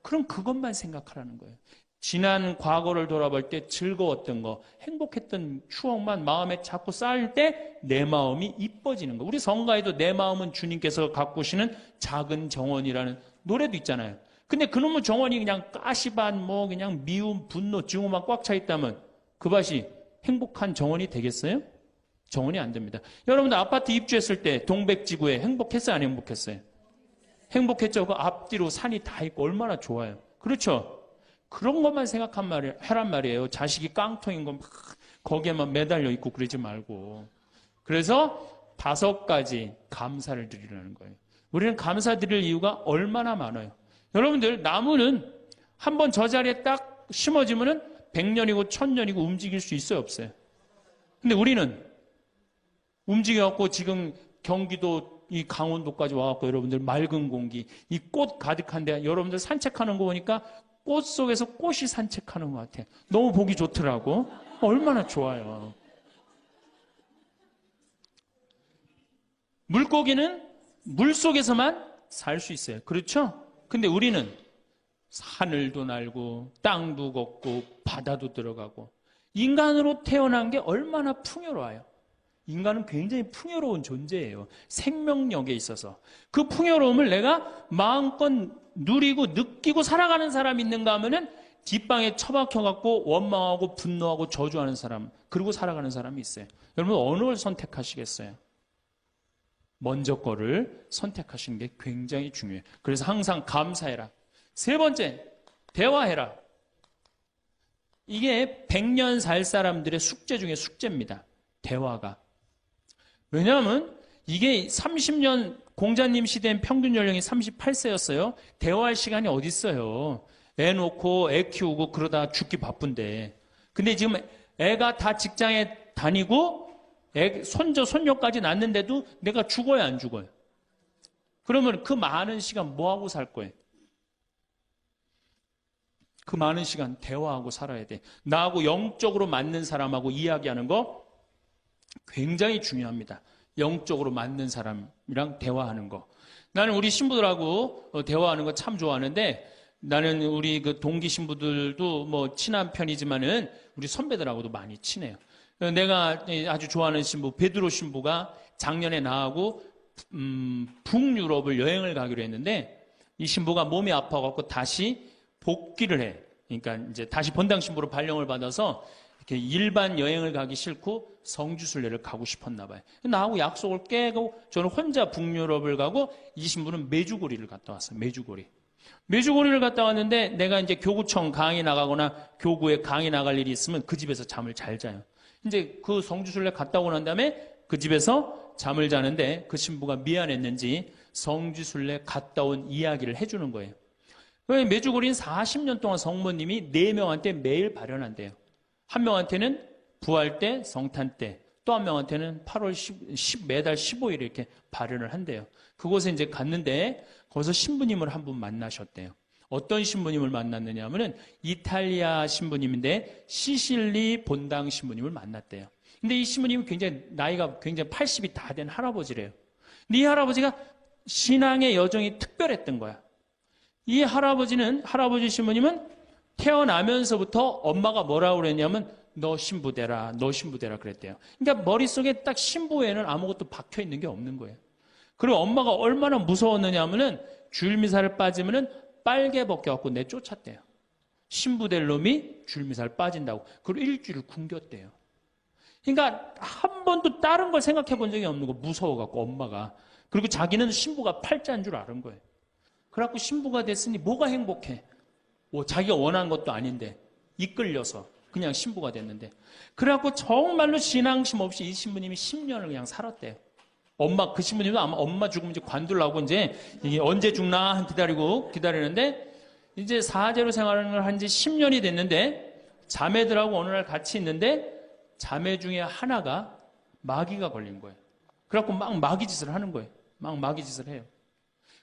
그럼 그것만 생각하라는 거예요. 지난 과거를 돌아볼 때 즐거웠던 거, 행복했던 추억만 마음에 자꾸 쌓일 때 내 마음이 이뻐지는 거. 우리 성가에도 내 마음은 주님께서 가꾸시는 작은 정원이라는 노래도 있잖아요. 근데 그놈의 정원이 그냥 가시반, 그냥 미움, 분노, 증오만 꽉 차 있다면 그 밭이 행복한 정원이 되겠어요? 정원이 안 됩니다. 여러분들 아파트 입주했을 때 동백지구에 행복했어요? 안 행복했어요? 행복했죠? 그 앞뒤로 산이 다 있고 얼마나 좋아요. 그렇죠? 그런 것만 하란 말이에요. 자식이 깡통인 거 막 거기에만 매달려 있고 그러지 말고. 그래서 5가지 감사를 드리라는 거예요. 우리는 감사드릴 이유가 얼마나 많아요. 여러분들 나무는 한번 저 자리에 딱 심어지면은 100년이고 1000년이고 움직일 수 있어요, 없어요? 근데 우리는 움직여갖고 지금 경기도 이 강원도까지 와갖고 여러분들 맑은 공기, 이 꽃 가득한데 여러분들 산책하는 거 보니까 꽃 속에서 꽃이 산책하는 것 같아요. 너무 보기 좋더라고. 얼마나 좋아요. 물고기는 물 속에서만 살 수 있어요. 그렇죠? 근데 우리는 하늘도 날고 땅도 걷고 바다도 들어가고 인간으로 태어난 게 얼마나 풍요로워요. 인간은 굉장히 풍요로운 존재예요. 생명력에 있어서. 그 풍요로움을 내가 마음껏 누리고 느끼고 살아가는 사람이 있는가 하면은 뒷방에 처박혀갖고 원망하고 분노하고 저주하는 사람, 그리고 살아가는 사람이 있어요. 여러분 어느 걸 선택하시겠어요? 먼저 거를 선택하시는 게 굉장히 중요해요. 그래서 항상 감사해라. 3번째, 대화해라. 이게 100년 살 사람들의 숙제 중에 숙제입니다. 대화가. 왜냐하면 이게 30년 공자님 시대엔 평균 연령이 38세였어요. 대화할 시간이 어디 있어요. 애 놓고 애 키우고 그러다 죽기 바쁜데. 근데 지금 애가 다 직장에 다니고 손자 손녀까지 낳는데도 내가 죽어야 안 죽어요. 그러면 그 많은 시간 뭐하고 살 거예요? 그 많은 시간 대화하고 살아야 돼. 나하고 영적으로 맞는 사람하고 이야기하는 거 굉장히 중요합니다. 영적으로 맞는 사람이랑 대화하는 거. 나는 우리 신부들하고 대화하는 거 참 좋아하는데 나는 우리 그 동기 신부들도 뭐 친한 편이지만은 우리 선배들하고도 많이 친해요. 내가 아주 좋아하는 신부 베드로 신부가 작년에 나하고 북유럽을 여행을 가기로 했는데 이 신부가 몸이 아파갖고 다시 복귀를 해. 그러니까 이제 다시 본당 신부로 발령을 받아서 이렇게 일반 여행을 가기 싫고 성지순례를 가고 싶었나 봐요. 나하고 약속을 깨고 저는 혼자 북유럽을 가고 이 신부는 메주고리를 갔다 왔어요. 메주고리를 갔다 왔는데 내가 이제 교구청 강의 나가거나 교구에 강의 나갈 일이 있으면 그 집에서 잠을 잘 자요. 이제 그 성지순례 갔다 오고 난 다음에 그 집에서 잠을 자는데 그 신부가 미안했는지 성지순례 갔다 온 이야기를 해주는 거예요. 메주고리는 40년 동안 성모님이 4명한테 매일 발현한대요. 한 명한테는 부활 때, 성탄 때, 또 한 명한테는 8월 10, 매달 15일에 이렇게 발현을 한대요. 그곳에 이제 갔는데 거기서 신부님을 한 분 만나셨대요. 어떤 신부님을 만났느냐 하면은 이탈리아 신부님인데 시실리 본당 신부님을 만났대요. 근데 이 신부님은 나이가 굉장히 80이 다 된 할아버지래요. 근데 이 할아버지가 신앙의 여정이 특별했던 거야. 이 할아버지 신부님은 태어나면서부터 엄마가 뭐라고 그랬냐면 너 신부 되라 그랬대요. 그러니까 머릿속에 딱 신부 외에는 아무것도 박혀 있는 게 없는 거예요. 그리고 엄마가 얼마나 무서웠느냐 하면은 주일미사를 빠지면은 빨개 벗겨갖고 내쫓았대요. 신부 될 놈이 주일미사를 빠진다고. 그리고 일주일을 굶겼대요. 그러니까 한 번도 다른 걸 생각해 본 적이 없는 거 무서워갖고 엄마가. 그리고 자기는 신부가 팔자인 줄 아는 거예요. 그래갖고 신부가 됐으니 뭐가 행복해. 자기가 원한 것도 아닌데 이끌려서 그냥 신부가 됐는데 그래갖고 정말로 신앙심 없이 이 신부님이 10년을 그냥 살았대요. 그 신부님도 아마 엄마 죽으면 이제 관두려고 이제 이게 언제 죽나 기다리는데 이제 사제로 생활을 한 지 10년이 됐는데 자매들하고 어느 날 같이 있는데 자매 중에 하나가 마귀가 걸린 거예요. 그래갖고 막 마귀짓을 하는 거예요. 막 마귀짓을 해요.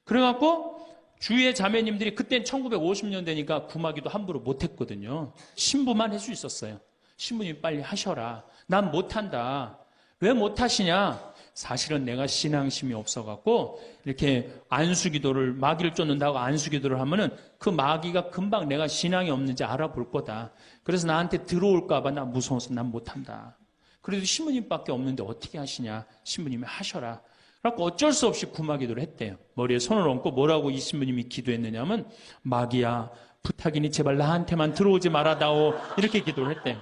그래갖고 주위의 자매님들이 그땐 1950년 되니까 구마기도 함부로 못했거든요. 신부만 할 수 있었어요. 신부님이 빨리 하셔라. 난 못한다. 왜 못하시냐? 사실은 내가 신앙심이 없어갖고 이렇게 안수기도를 마귀를 쫓는다고 안수기도를 하면은 그 마귀가 금방 내가 신앙이 없는지 알아볼 거다. 그래서 나한테 들어올까봐 나 무서워서 난 못한다. 그래도 신부님밖에 없는데 어떻게 하시냐? 신부님이 하셔라. 그래서 어쩔 수 없이 구마기도를 했대요. 머리에 손을 얹고 뭐라고 이 신부님이 기도했느냐면 마귀야 부탁이니 제발 나한테만 들어오지 말아다오 이렇게 기도를 했대요.